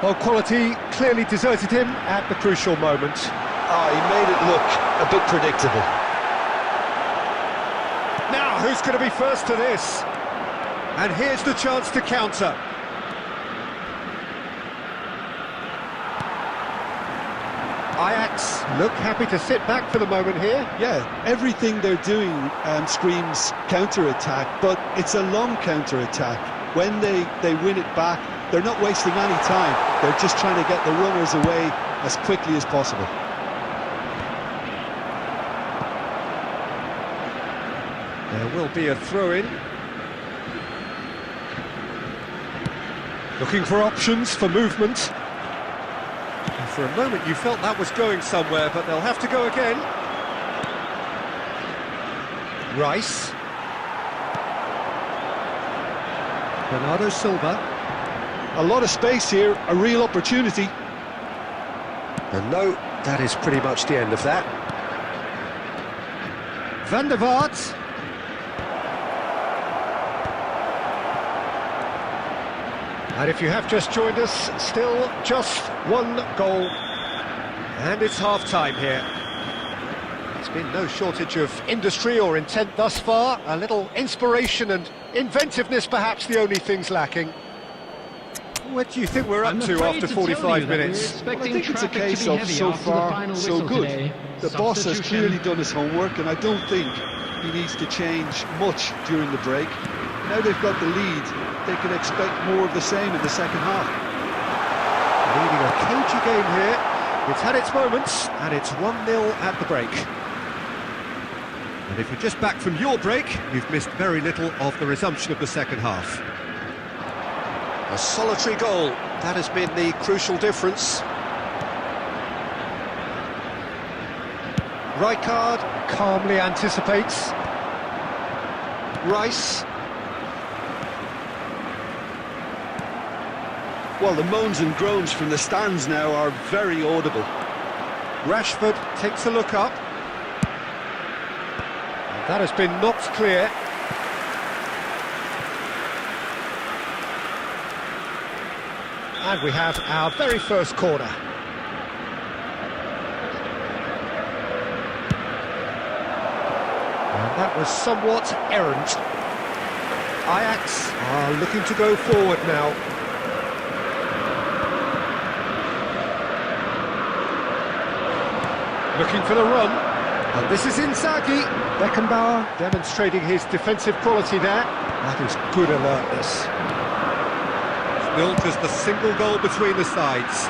Well, quality clearly deserted him at the crucial moment. Oh, he made it look a bit predictable. Now, who's going to be first to this? And here's the chance to counter. Ajax look happy to sit back for the moment here. Yeah, everything they're doing screams counter-attack, but it's a long counter-attack. When they win it back, they're not wasting any time. They're just trying to get the runners away as quickly as possible. There will be a throw-in. Looking for options, for movement. And for a moment you felt that was going somewhere, but they'll have to go again. Rice. Bernardo Silva. A lot of space here, a real opportunity. And no, that is pretty much the end of that. Van der Vaart. And if you have just joined us, still just one goal. And it's half-time here. There's been no shortage of industry or intent thus far. A little inspiration and inventiveness, perhaps the only things lacking. What do you think we're up to after 45 minutes? Well, I think it's a case of so far, so good. The boss has clearly done his homework, and I don't think he needs to change much during the break. Now they've got the lead, they can expect more of the same in the second half. Leading a cagey game here. It's had its moments, and it's 1-0 at the break. And if you're just back from your break, you've missed very little of the resumption of the second half. A solitary goal, that has been the crucial difference. Rijkaard calmly anticipates. Rice. Well, the moans and groans from the stands now are very audible. Rashford takes a look up. And that has been knocked clear. And we have our very first corner. And that was somewhat errant. Ajax are looking to go forward now. Looking for the run. And this is Inzaghi. Beckenbauer demonstrating his defensive quality there. That is good alertness. Built as the single goal between the sides.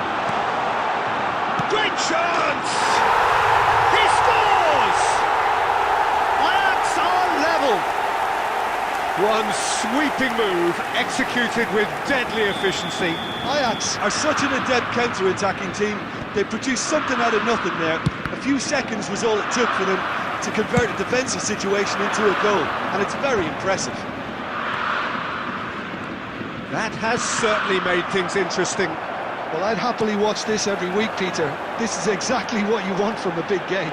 Great chance! He scores! Ajax are level. One sweeping move executed with deadly efficiency. Ajax are such an adept counter-attacking team. They produced something out of nothing there. A few seconds was all it took for them to convert a defensive situation into a goal, and it's very impressive. That has certainly made things interesting. Well, I'd happily watch this every week, Peter. This is exactly what you want from a big game.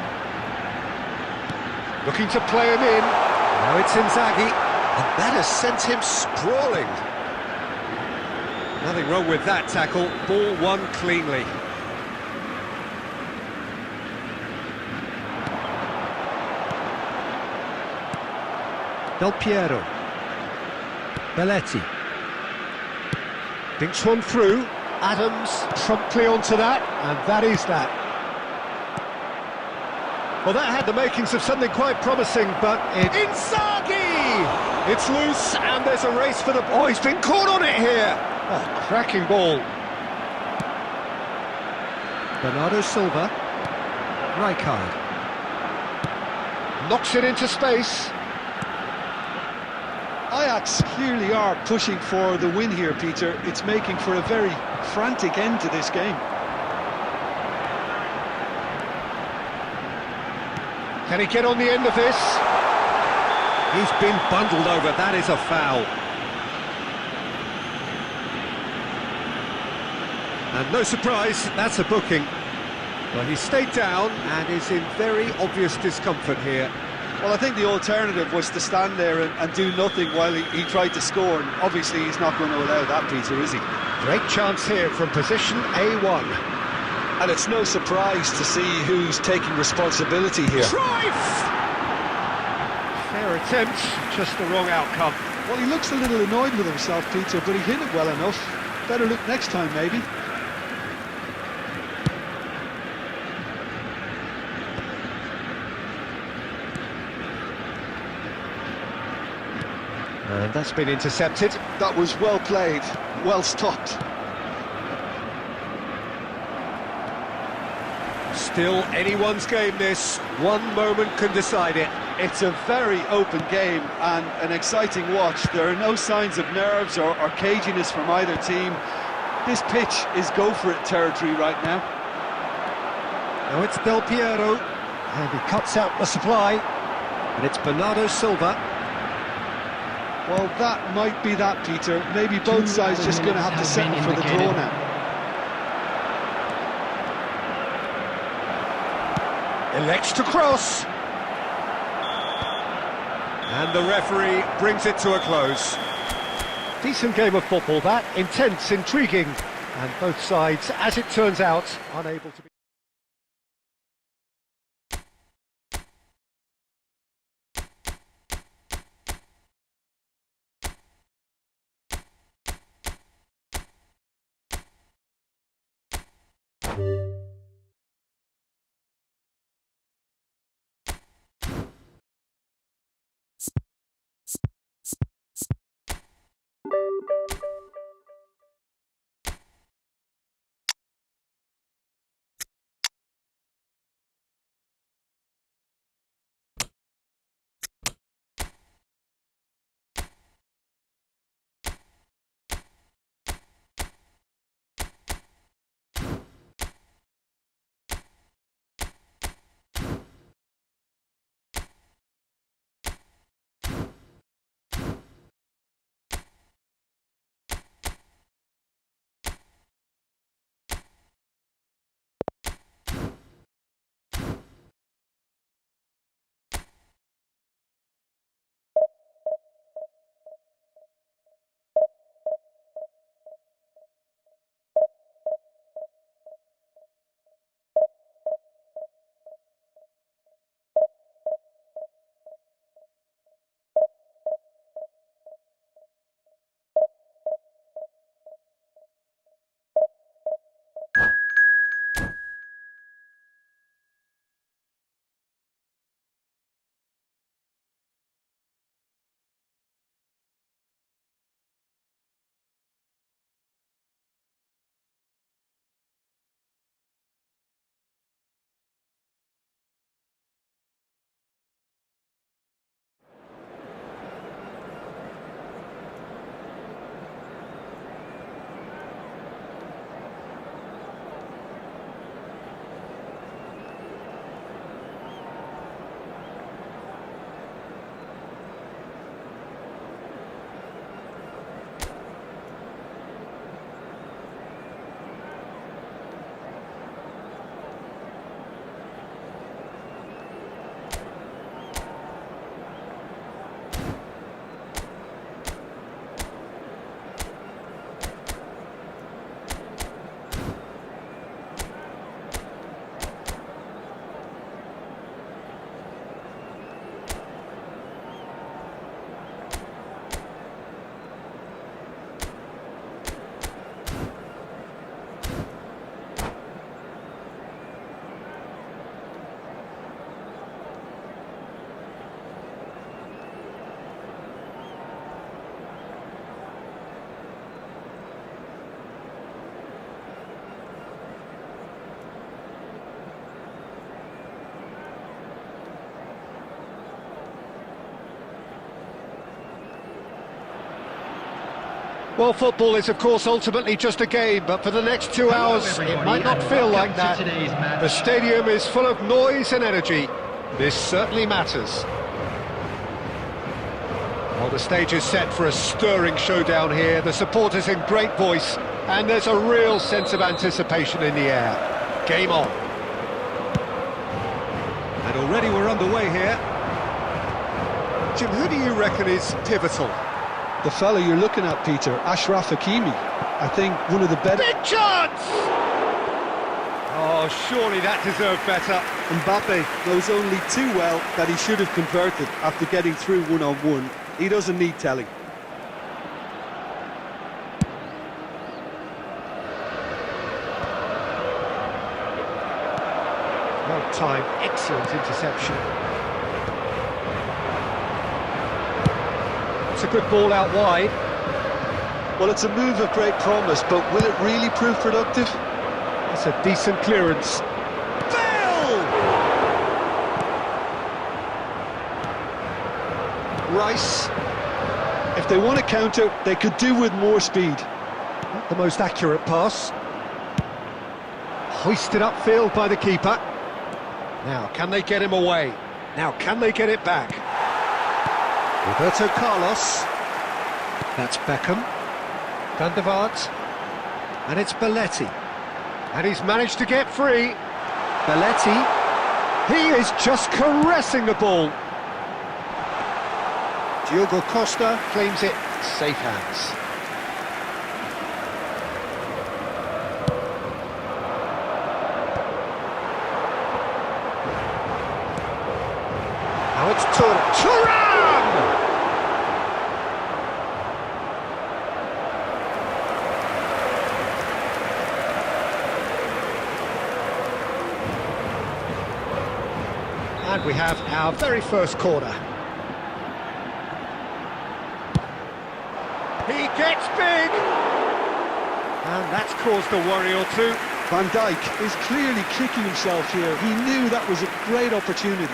Looking to play him in. Now it's Inzaghi. And that has sent him sprawling. Nothing wrong with that tackle. Ball won cleanly. Del Piero. Belletti. Dinks one through. Adams promptly onto that, and that is that. Well, that had the makings of something quite promising, but Inzaghi! It's loose, and there's a race for the... Oh, he's been caught on it here! Oh, cracking ball. Bernardo Silva. Rijkaard. Knocks it into space. Ajax clearly are pushing for the win here, Peter. It's making for a very frantic end to this game. Can he get on the end of this? He's been bundled over. That is a foul. And no surprise, that's a booking. Well, he stayed down and is in very obvious discomfort here. Well, I think the alternative was to stand there and do nothing while he tried to score, and obviously he's not going to allow that, Peter, is he? Great chance here from position A1. And it's no surprise to see who's taking responsibility here. Cruyff! Fair attempt, just the wrong outcome. Well, he looks a little annoyed with himself, Peter, but he hit it well enough. Better look next time, maybe. And that's been intercepted. That was well played, well stopped. Still anyone's game this. One moment can decide it. It's a very open game and an exciting watch. There are no signs of nerves or caginess from either team. This pitch is go-for-it territory right now. Now it's Del Piero, and he cuts out the supply. And it's Bernardo Silva. Well, that might be that, Peter. Maybe both sides just going to have to settle for the draw now. Elects to cross. And the referee brings it to a close. Decent game of football, that. Intense, intriguing. And both sides, as it turns out, unable to be... Well, football is, of course, ultimately just a game, but for the next 2 hours, it might not feel like that. The stadium is full of noise and energy. This certainly matters. Well, the stage is set for a stirring showdown here. The supporters in great voice, and there's a real sense of anticipation in the air. Game on. And already we're underway here. Jim, who do you reckon is pivotal? The fella you're looking at, Peter, Ashraf Hakimi. I think one of the better... Big chance! Oh, surely that deserved better. Mbappe knows only too well that he should have converted after getting through one-on-one. He doesn't need telling. Well timed, excellent interception. It's a good ball out wide. Well, it's a move of great promise, but will it really prove productive? That's a decent clearance. Bale! Rice. If they want to counter, they could do with more speed. Not the most accurate pass. Hoisted upfield by the keeper. Now, can they get him away? Now, can they get it back? Roberto Carlos. That's Beckham. Van der Vaart. And it's Belletti. And he's managed to get free. Belletti. He is just caressing the ball. Diogo Costa claims it. Safe hands. Now it's Turan! And we have our very first corner. He gets big! And that's caused a worry or two. Van Dijk is clearly kicking himself here. He knew that was a great opportunity.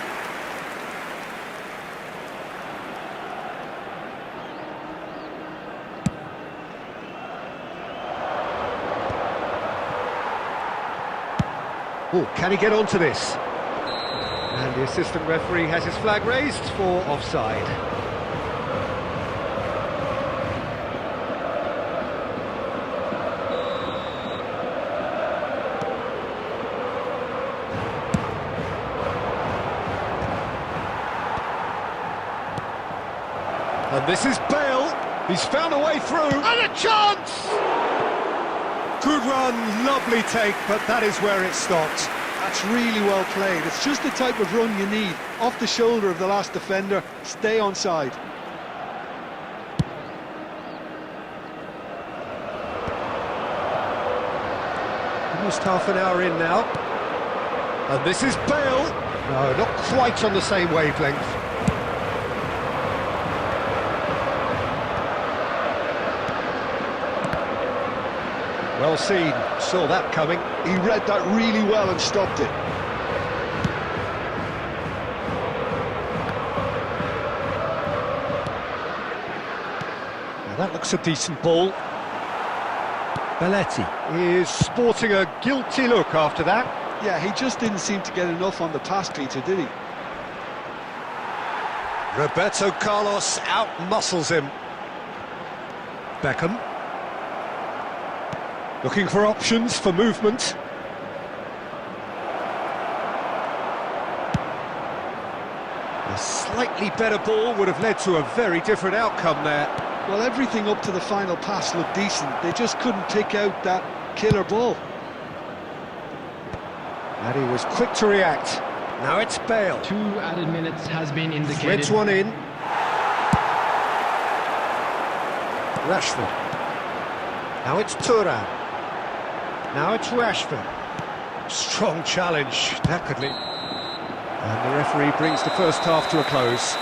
Oh, can he get onto this? And the assistant referee has his flag raised for offside. And this is Bale. He's found a way through. And a chance! Good run, lovely take, but that is where it stopped. That's really well played. It's just the type of run you need. Off the shoulder of the last defender, stay onside. Almost half an hour in now. And this is Bale. No, not quite on the same wavelength. Well seen, saw that coming. He read that really well and stopped it. Now that looks a decent ball. Belletti is sporting a guilty look after that. Yeah, he just didn't seem to get enough on the pass, Peter, did he? Roberto Carlos out-muscles him. Beckham. Looking for options for movement. A slightly better ball would have led to a very different outcome there. Well, everything up to the final pass looked decent. They just couldn't pick out that killer ball. And he was quick to react. Now it's Bale. 2 added minutes has been indicated. Threads one in. Rashford. Now it's Turan. Now it's Rashford. Strong challenge. That could lead. And the referee brings the first half to a close.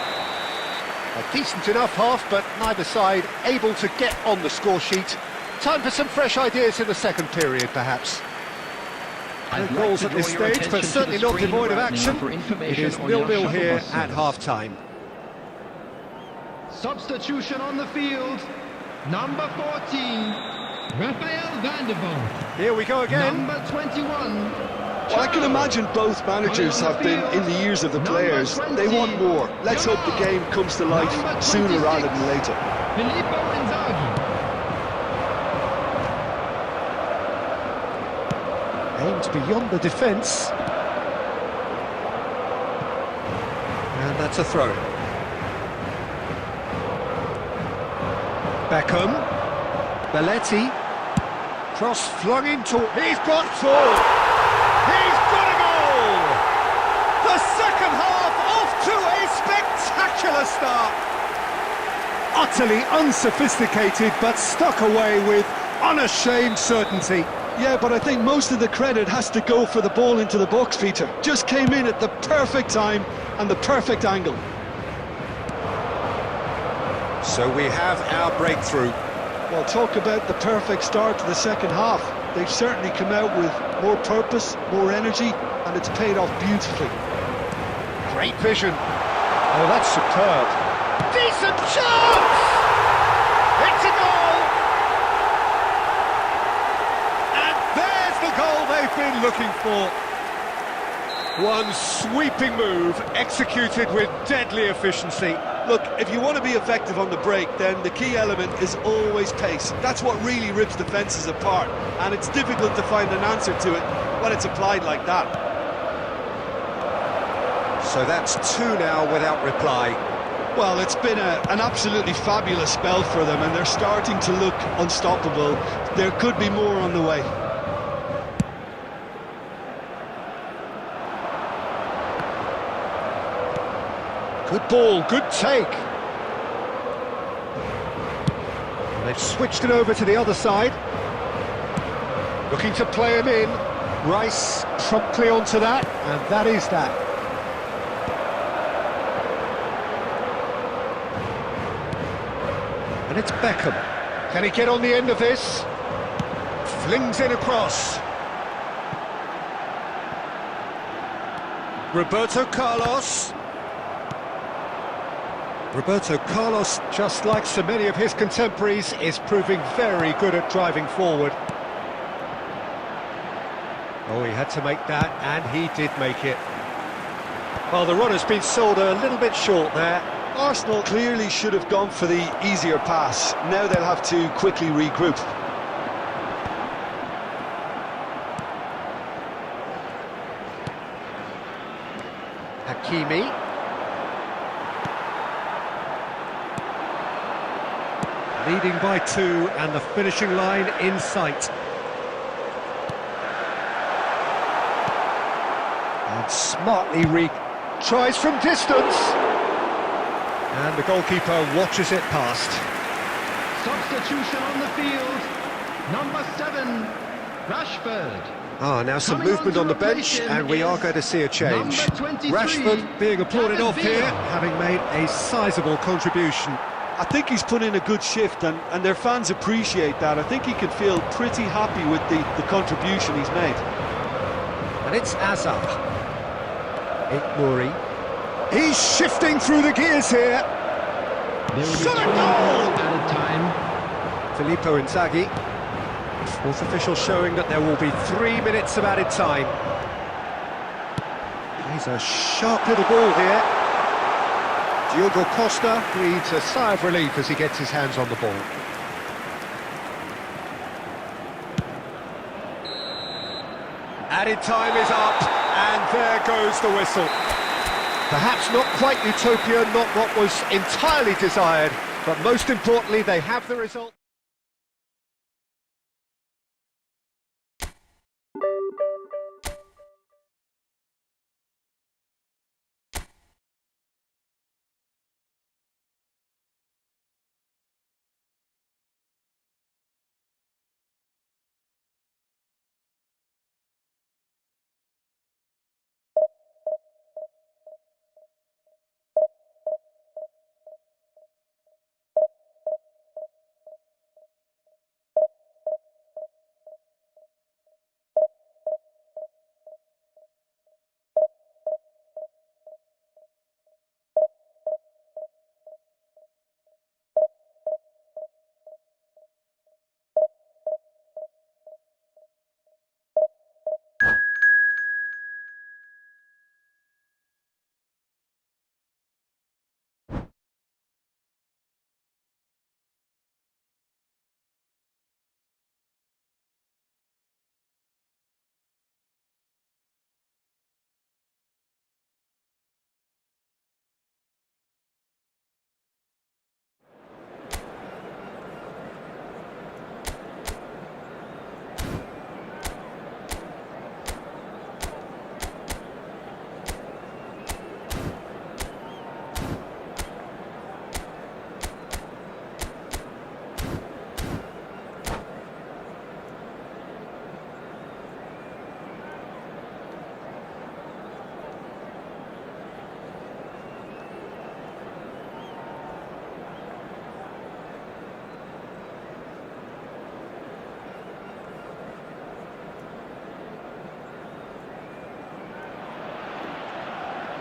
A decent enough half, but neither side able to get on the score sheet. Time for some fresh ideas in the second period, perhaps. No goals at this stage, but certainly not devoid of action. It is 0-0 here at half-time. Substitution on the field. Number 14, Raphael van der Vaart. Here we go again. Number 21. Well, I can imagine both managers have been in the ears of the players. They want more. Let's hope the game comes to life sooner rather than later. Filippo Inzaghi. Aimed beyond the defence. And that's a throw. Beckham. Belletti. Cross flung into... He's got two! He's got a goal! The second half off to a spectacular start! Utterly unsophisticated, but stuck away with unashamed certainty. Yeah, but I think most of the credit has to go for the ball into the box, Peter. Just came in at the perfect time and the perfect angle. So we have our breakthrough. Well, talk about the perfect start to the second half. They've certainly come out with more purpose, more energy, and it's paid off beautifully. Great vision. Oh, that's superb. Decent chance! It's a goal! And there's the goal they've been looking for. One sweeping move, executed with deadly efficiency. Look, if you want to be effective on the break, then the key element is always pace. That's what really rips defences apart, and it's difficult to find an answer to it when it's applied like that. So that's two now without reply. Well, it's been an absolutely fabulous spell for them, and they're starting to look unstoppable. There could be more on the way. Good ball, good take. They've switched it over to the other side. Looking to play him in. Rice promptly onto that, and that is that. And it's Beckham. Can he get on the end of this? Flings it across. Roberto Carlos. Roberto Carlos, just like so many of his contemporaries, is proving very good at driving forward. Oh, he had to make that, and he did make it. Well, the run has been sold a little bit short there. Arsenal clearly should have gone for the easier pass. Now they'll have to quickly regroup. Hakimi. Leading by two, and the finishing line in sight. And smartly tries from distance. And the goalkeeper watches it past. Substitution on the field. Number 7, Rashford. Now some Coming movement on on the to bench, replace him and we are is going to see a change. number 23, Rashford being applauded off here, Villa. having made a sizable contribution. I think he's put in a good shift, and their fans appreciate that. I think he can feel pretty happy with the contribution he's made. And it's Azar. Nouri. He's shifting through the gears here. There will be Shot 2 a goal! minutes added time. Filippo Inzaghi. Fourth official showing that there will be 3 minutes of added time. He's a sharp little ball here. Diogo Costa breathes a sigh of relief as he gets his hands on the ball. Added time is up, and there goes the whistle. Perhaps not quite utopia, not what was entirely desired, but most importantly, they have the result.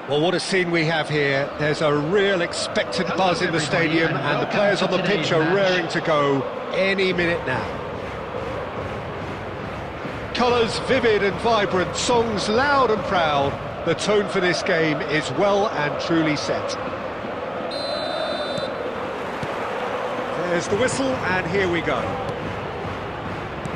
Well, what a scene we have here. There's a real expectant buzz in the stadium, and the players on the pitch are raring to go any minute now. Colours vivid and vibrant, songs loud and proud. The tone for this game is well and truly set. There's the whistle, and here we go.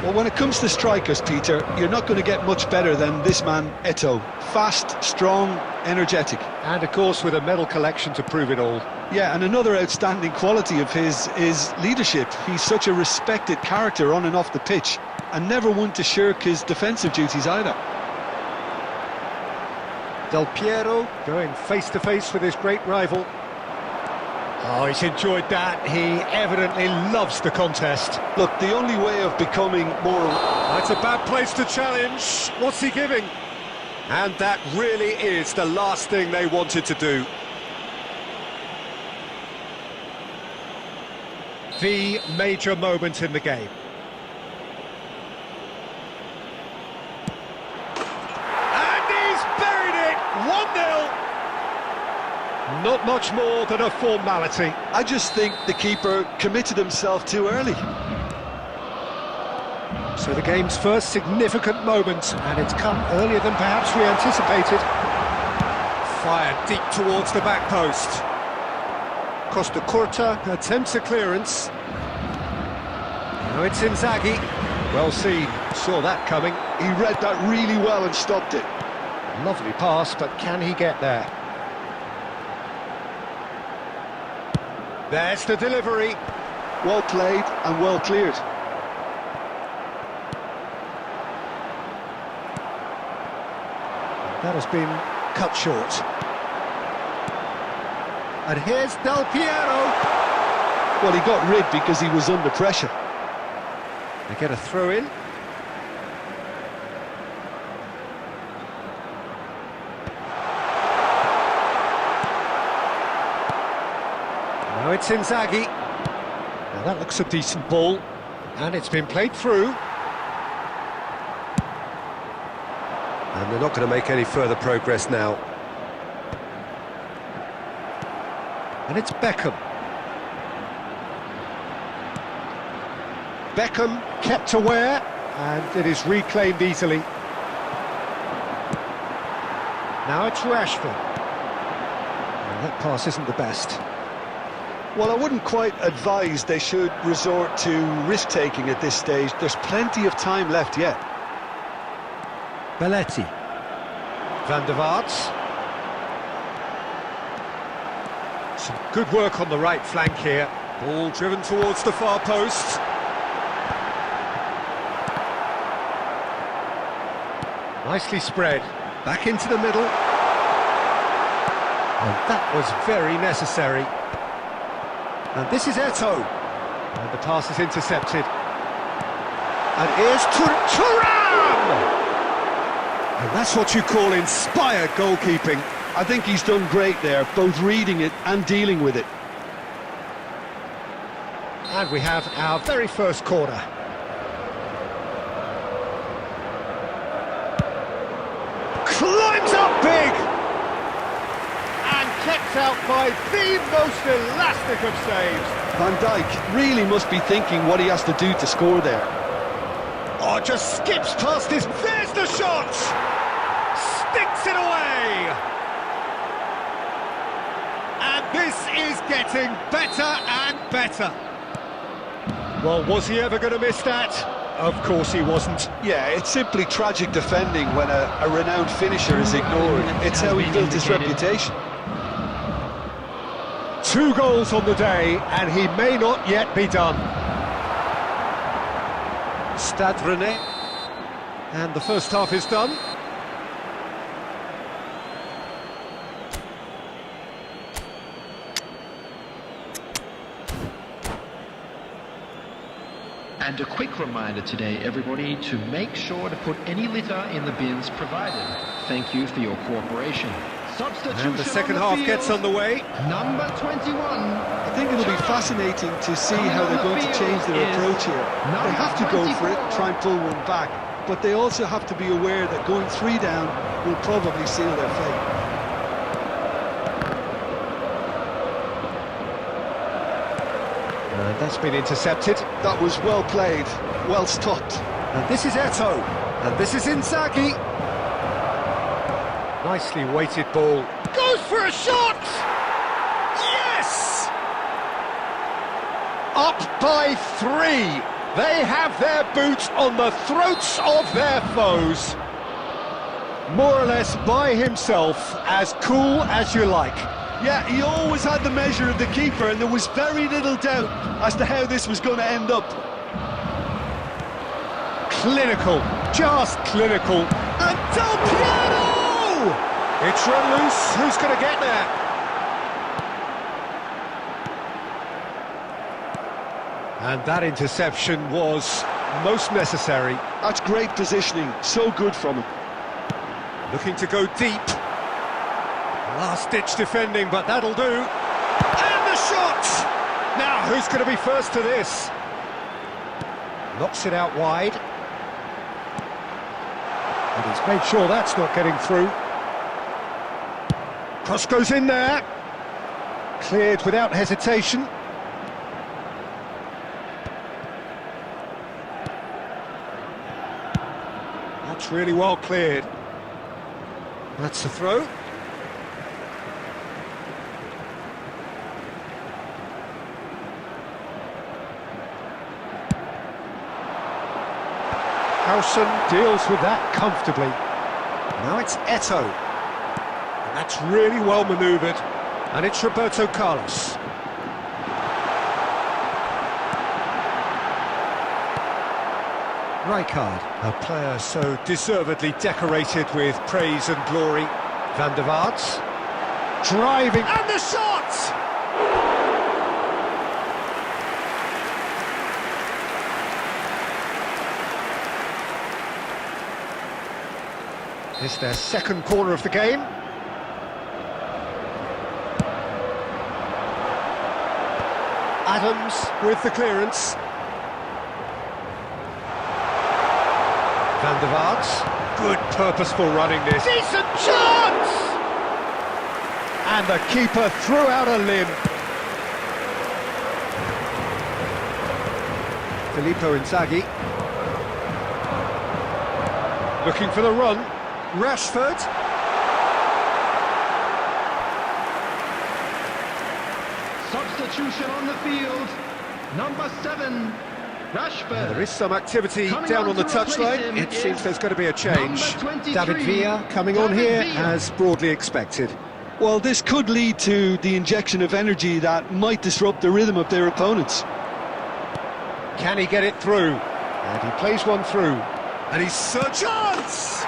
Well, when it comes to strikers, Peter, you're not going to get much better than this man, Eto'o. Fast, strong, energetic. And of course with a medal collection to prove it all. Yeah, and another outstanding quality of his is leadership. He's such a respected character on and off the pitch, and never one to shirk his defensive duties either. Del Piero going face-to-face with his great rival. Oh, he's enjoyed that. He evidently loves the contest. Look, the only way of becoming more... That's a bad place to challenge. What's he giving? And that really is the last thing they wanted to do. The major moment in the game. And he's buried it! 1-0! Not much more than a formality. I just think the keeper committed himself too early. So the game's first significant moment, and it's come earlier than perhaps we anticipated. Fired deep towards the back post. Costa Curta attempts a clearance. Now it's Inzaghi. Well seen, saw that coming. He read that really well and stopped it. Lovely pass, but can he get there? There's the delivery. Well played and well cleared. That has been cut short. And here's Del Piero. Well, he got rid because he was under pressure. They get a throw in. Now it's Inzaghi. Now that looks a decent ball. And it's been played through. And they're not going to make any further progress now. And it's Beckham. Beckham kept aware, and it is reclaimed easily. Now it's Rashford. And that pass isn't the best. Well, I wouldn't quite advise they should resort to risk-taking at this stage. There's plenty of time left yet. Belletti. Van der Vaart. Some good work on the right flank here. Ball driven towards the far post. Nicely spread. Back into the middle. And that was very necessary. And this is Eto'o. And the pass is intercepted. And here's Thuram! And that's what you call inspired goalkeeping. I think he's done great there, both reading it and dealing with it. And we have our very first corner. Climbs up big! And kept out by the most elastic of saves. Van Dijk really must be thinking what he has to do to score there. Oh, just skips past his... There's the shot! Sticks it away! And this is getting better and better. Well, was he ever going to miss that? Of course he wasn't. Yeah, it's simply tragic defending when a renowned finisher is ignored. It's how he built his reputation. 2 goals on the day, and he may not yet be done. Stade Rennais, and the first half is done. And a quick reminder today, everybody, to make sure to put any litter in the bins provided. Thank you for your cooperation. Substitution And the second on half field. gets underway. Number 21. I think it'll be fascinating to see how they're going to change their approach here. They have to go for it, try and pull one back, but they also have to be aware that going 3 down will probably seal their fate. And that's been intercepted. That was well played, well stopped. And this is Eto'o. And this is Inzaghi. Nicely weighted ball. Goes for a shot! Yes! Up by 3. They have their boots on the throats of their foes. More or less by himself, as cool as you like. Yeah, he always had the measure of the keeper, and there was very little doubt as to how this was going to end up. Clinical, just clinical. And Del Piero! It's run loose, who's going to get there? And that interception was most necessary. That's great positioning, so good from him. Looking to go deep. Last-ditch defending, but that'll do. And the shot! Now, who's going to be first to this? Knocks it out wide. And he's made sure that's not getting through. Cross goes in there. Cleared without hesitation. That's really well cleared. That's the throw. Howson deals with that comfortably. Now it's Eto'o. And that's really well manoeuvred. And it's Roberto Carlos. Rijkaard, a player so deservedly decorated with praise and glory. Van der Vaart, driving, and the shot! It's their second corner of the game. Adams with the clearance. Van der Vaart, good purposeful running this. Decent chance! And the keeper threw out a limb. Filippo Inzaghi. Looking for the run. Rashford. Substitution on the field. Number 7, Rashford. There is some activity Coming down on on the to touchline. replace him It seems is there's going to be a change. number 23, David Villa coming on David here Villa. as broadly expected. Well, this could lead to the injection of energy that might disrupt the rhythm of their opponents. Can he get it through? And he plays one through. And he's so chance!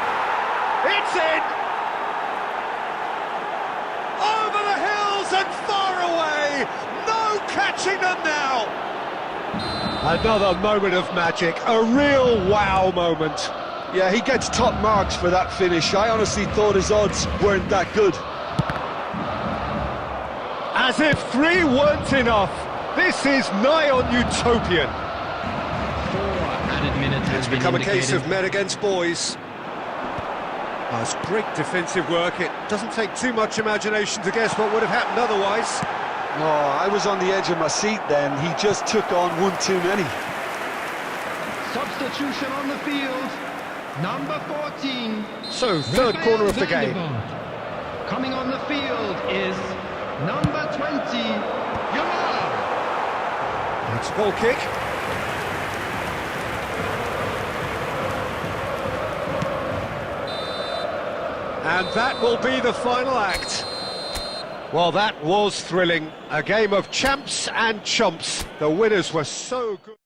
It's in! Over the hills and far away! No catching them now! Another moment of magic, a real wow moment. Yeah, he gets top marks for that finish. I honestly thought his odds weren't that good. As if 3 weren't enough. This is nigh on utopian. 4 added minutes has It's been become a indicated. case of men against boys. Oh, it's great defensive work. It doesn't take too much imagination to guess what would have happened otherwise. Oh, I was on the edge of my seat then. He just took on one too many. Substitution on the field. Number 14. So, third Rafael corner of the Van der game. Vaart. Coming on the field is number 20, Yamal. It's a ball kick. And that will be the final act. Well, that was thrilling. A game of champs and chumps. The winners were so good.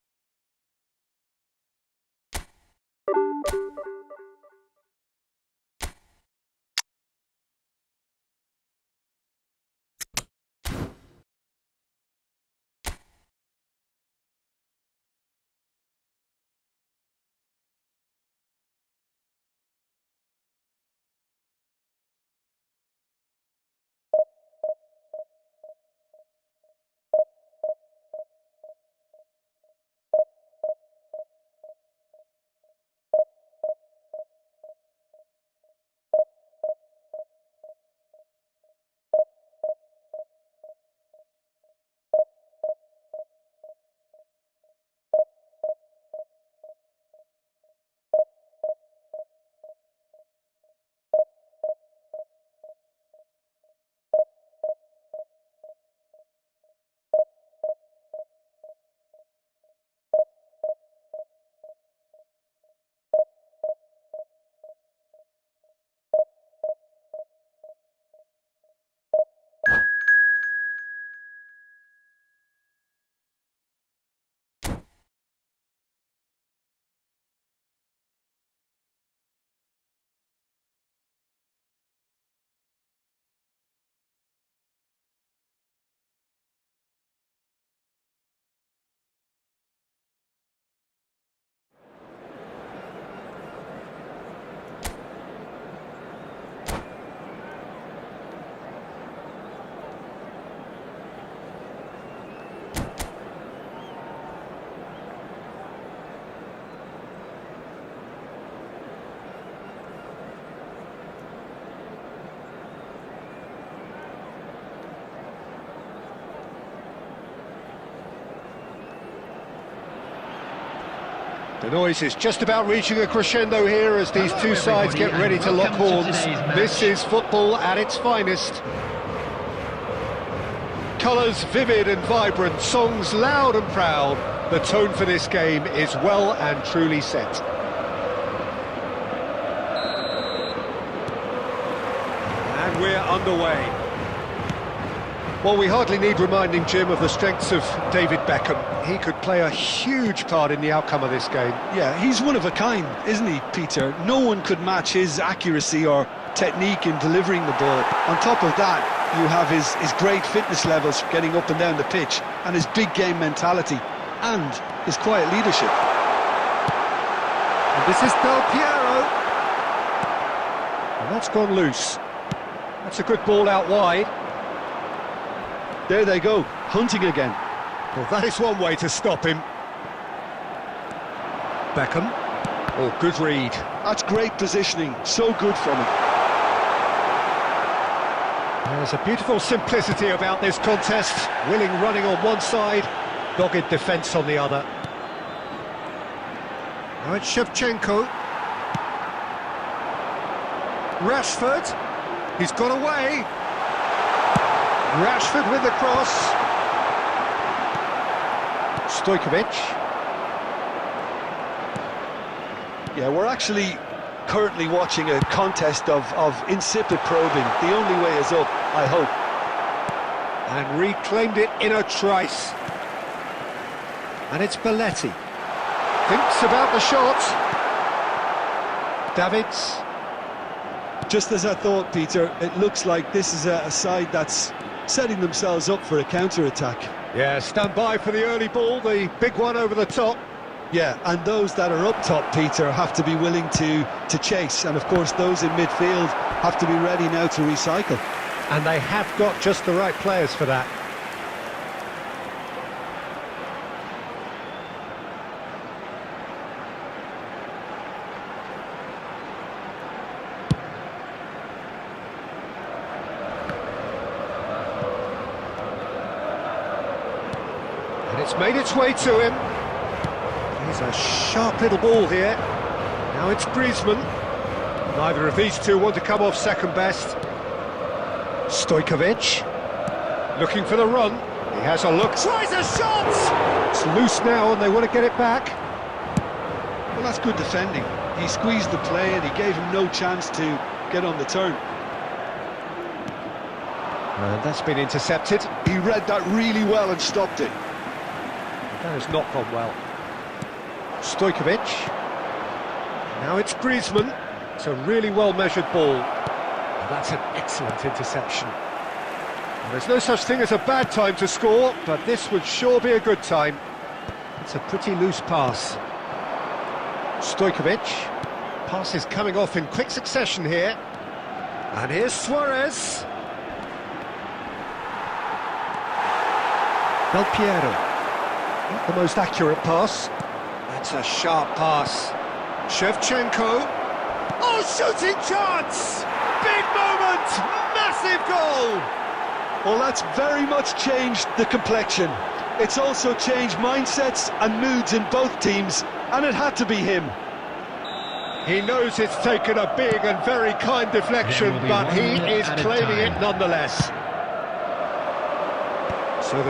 The noise is just about reaching a crescendo here as these two sides get ready to lock horns. This is football at its finest. Colours vivid and vibrant, songs loud and proud. The tone for this game is well and truly set. And we're underway. Well, we hardly need reminding, Jim, of the strengths of David Beckham. He could play a huge part in the outcome of this game. Yeah, he's one of a kind, isn't he, Peter? No one could match his accuracy or technique in delivering the ball. On top of that, you have his great fitness levels getting up and down the pitch, and his big game mentality, and his quiet leadership. And this is Del Piero. And that's gone loose. That's a good ball out wide. There they go, hunting again. Well, that is one way to stop him. Beckham. Oh, good read. That's great positioning, so good from him. There's a beautiful simplicity about this contest. Willing running on one side, dogged defence on the other. Now it's Shevchenko. Rashford. He's got away. Rashford with the cross. Stojkovic. Yeah, we're actually currently watching a contest of insipid probing. The only way is up, I hope. And reclaimed it in a trice. And it's Belletti. Thinks about the shot. Davids. Just as I thought, Peter, it looks like this is a side that's setting themselves up for a counter-attack. Yeah, stand by for the early ball, the big one over the top. Yeah, and those that are up top, Peter, have to be willing to chase. And of course, those in midfield have to be ready now to recycle. And they have got just the right players for that. And it's made its way to him. He's a sharp little ball here. Now it's Griezmann. Neither of these two want to come off second best. Stojkovic. Looking for the run. He has a look. Tries a shot! It's loose now and they want to get it back. Well, that's good defending. He squeezed the play and he gave him no chance to get on the turn. And that's been intercepted. He read that really well and stopped it. That has not gone well. Stojkovic. Now it's Griezmann. It's a really well-measured ball. And that's an excellent interception. And there's no such thing as a bad time to score, but this would sure be a good time. It's a pretty loose pass. Stojkovic. Pass is coming off in quick succession here. And here's Suarez. Del Piero. Not the most accurate pass. That's a sharp pass. Shevchenko. Oh, shooting chance! Big moment! Massive goal! Well, that's very much changed the complexion. It's also changed mindsets and moods in both teams, and it had to be him. He knows it's taken a big and very kind deflection, but he is claiming it nonetheless. So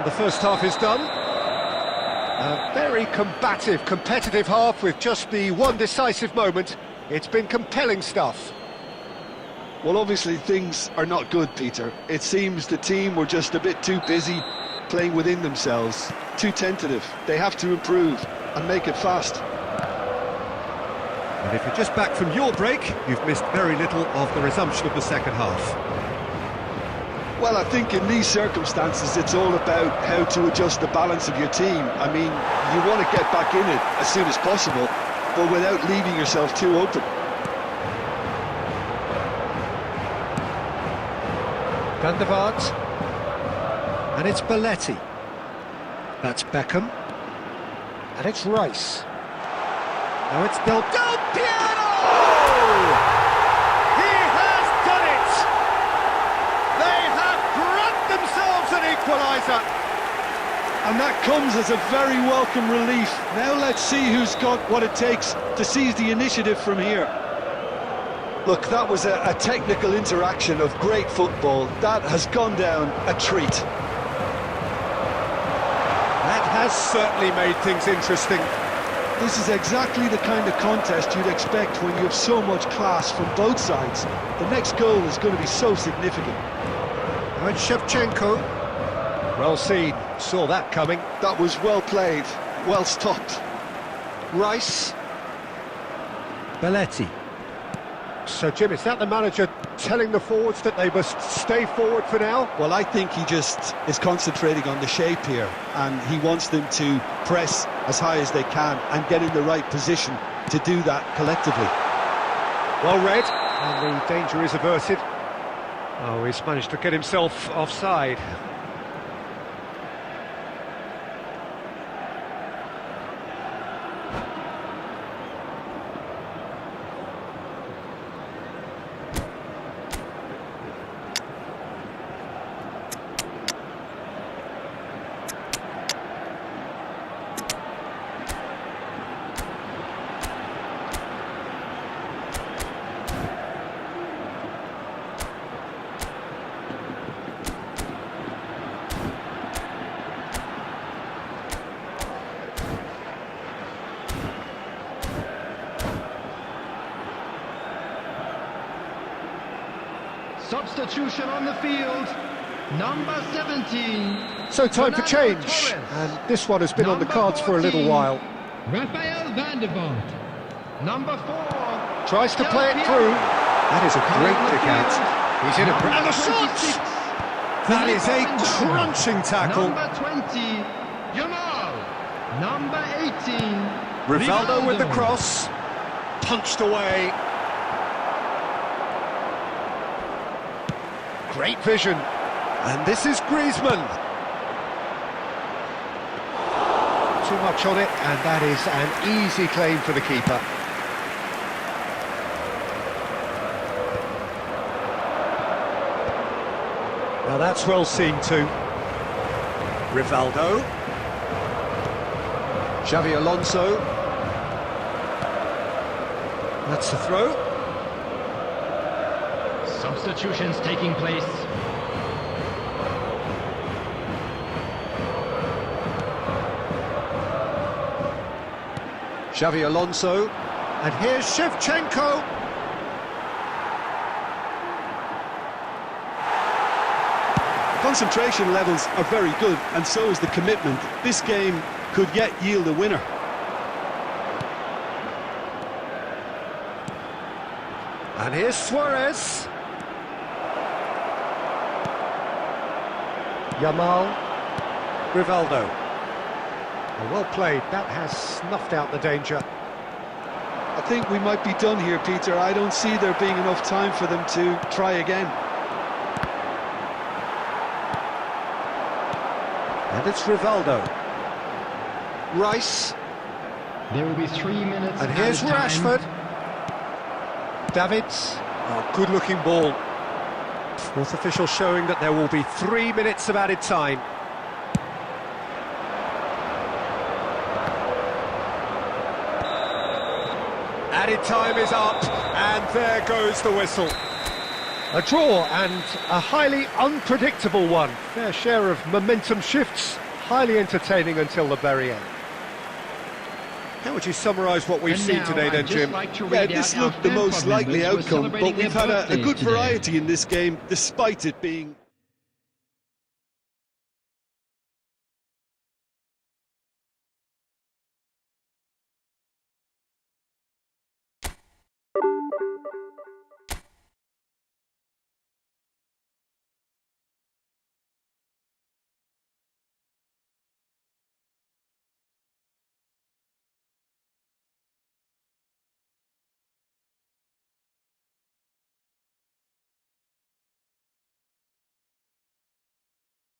the first half is done. A very combative, competitive half with just the one decisive moment. It's been compelling stuff. Well, obviously things are not good, Peter. It seems the team were just a bit too busy playing within themselves, too tentative. They have to improve and make it fast. And if you're just back from your break, you've missed very little of the resumption of the second half. Well, I think in these circumstances it's all about how to adjust the balance of your team. I mean, you want to get back in it as soon as possible, but without leaving yourself too open. Van der Vaart. And it's Belletti. That's Beckham. And it's Rice. Now it's Del Piero! He has done it! They have grabbed themselves an equaliser. And that comes as a very welcome relief. Now let's see who's got what it takes to seize the initiative from here. Look, that was a technical interaction of great football. That has gone down a treat. That has certainly made things interesting. This is exactly the kind of contest you'd expect when you have so much class from both sides. The next goal is going to be so significant. And Shevchenko. Well seen, saw that coming. That was well played, well stopped. Rice. Belletti. So, Jim, is that the manager telling the forwards that they must stay forward for now? Well, I think he just is concentrating on the shape here, and he wants them to press as high as they can and get in the right position to do that collectively. Well read, and the danger is averted. Oh, he's managed to get himself offside. Substitution on the field, number 17. So time for change, Torres. and this one has been on the Number cards for a little 14, while. Rafael van der Vaart. Number 4. Tries to play it through. That is a great kick out. He's in a... And the shot! That is a crunching tackle. Number 20, Jamal. Number 18, Rivaldo with the cross. Punched away. Great vision. And this is Griezmann. Too much on it, and that is an easy claim for the keeper. Now that's well seen too. Rivaldo. Xavi Alonso. That's the throw. Substitutions taking place. Xavi Alonso. And here's Shevchenko. Concentration levels are very good, and so is the commitment. This game could yet yield a winner. And here's Suarez. Jamal. Rivaldo. Well played, that has snuffed out the danger. I think we might be done here, Peter. I don't see there being enough time for them to try again. And it's Rivaldo. Rice. There will be 3 minutes. And here's added time. Rashford. Davids. Oh, good looking ball. Fourth official showing that there will be 3 minutes of added time. Added time is up, and there goes the whistle. A draw, and a highly unpredictable one. Fair share of momentum shifts, highly entertaining until the very end. How would you summarise what we've And seen now today then, I'd just Jim? like to Yeah, read this out our looked the fan most club likely members who are outcome, but celebrating we've their had a birthdays good today. variety in this game, despite it being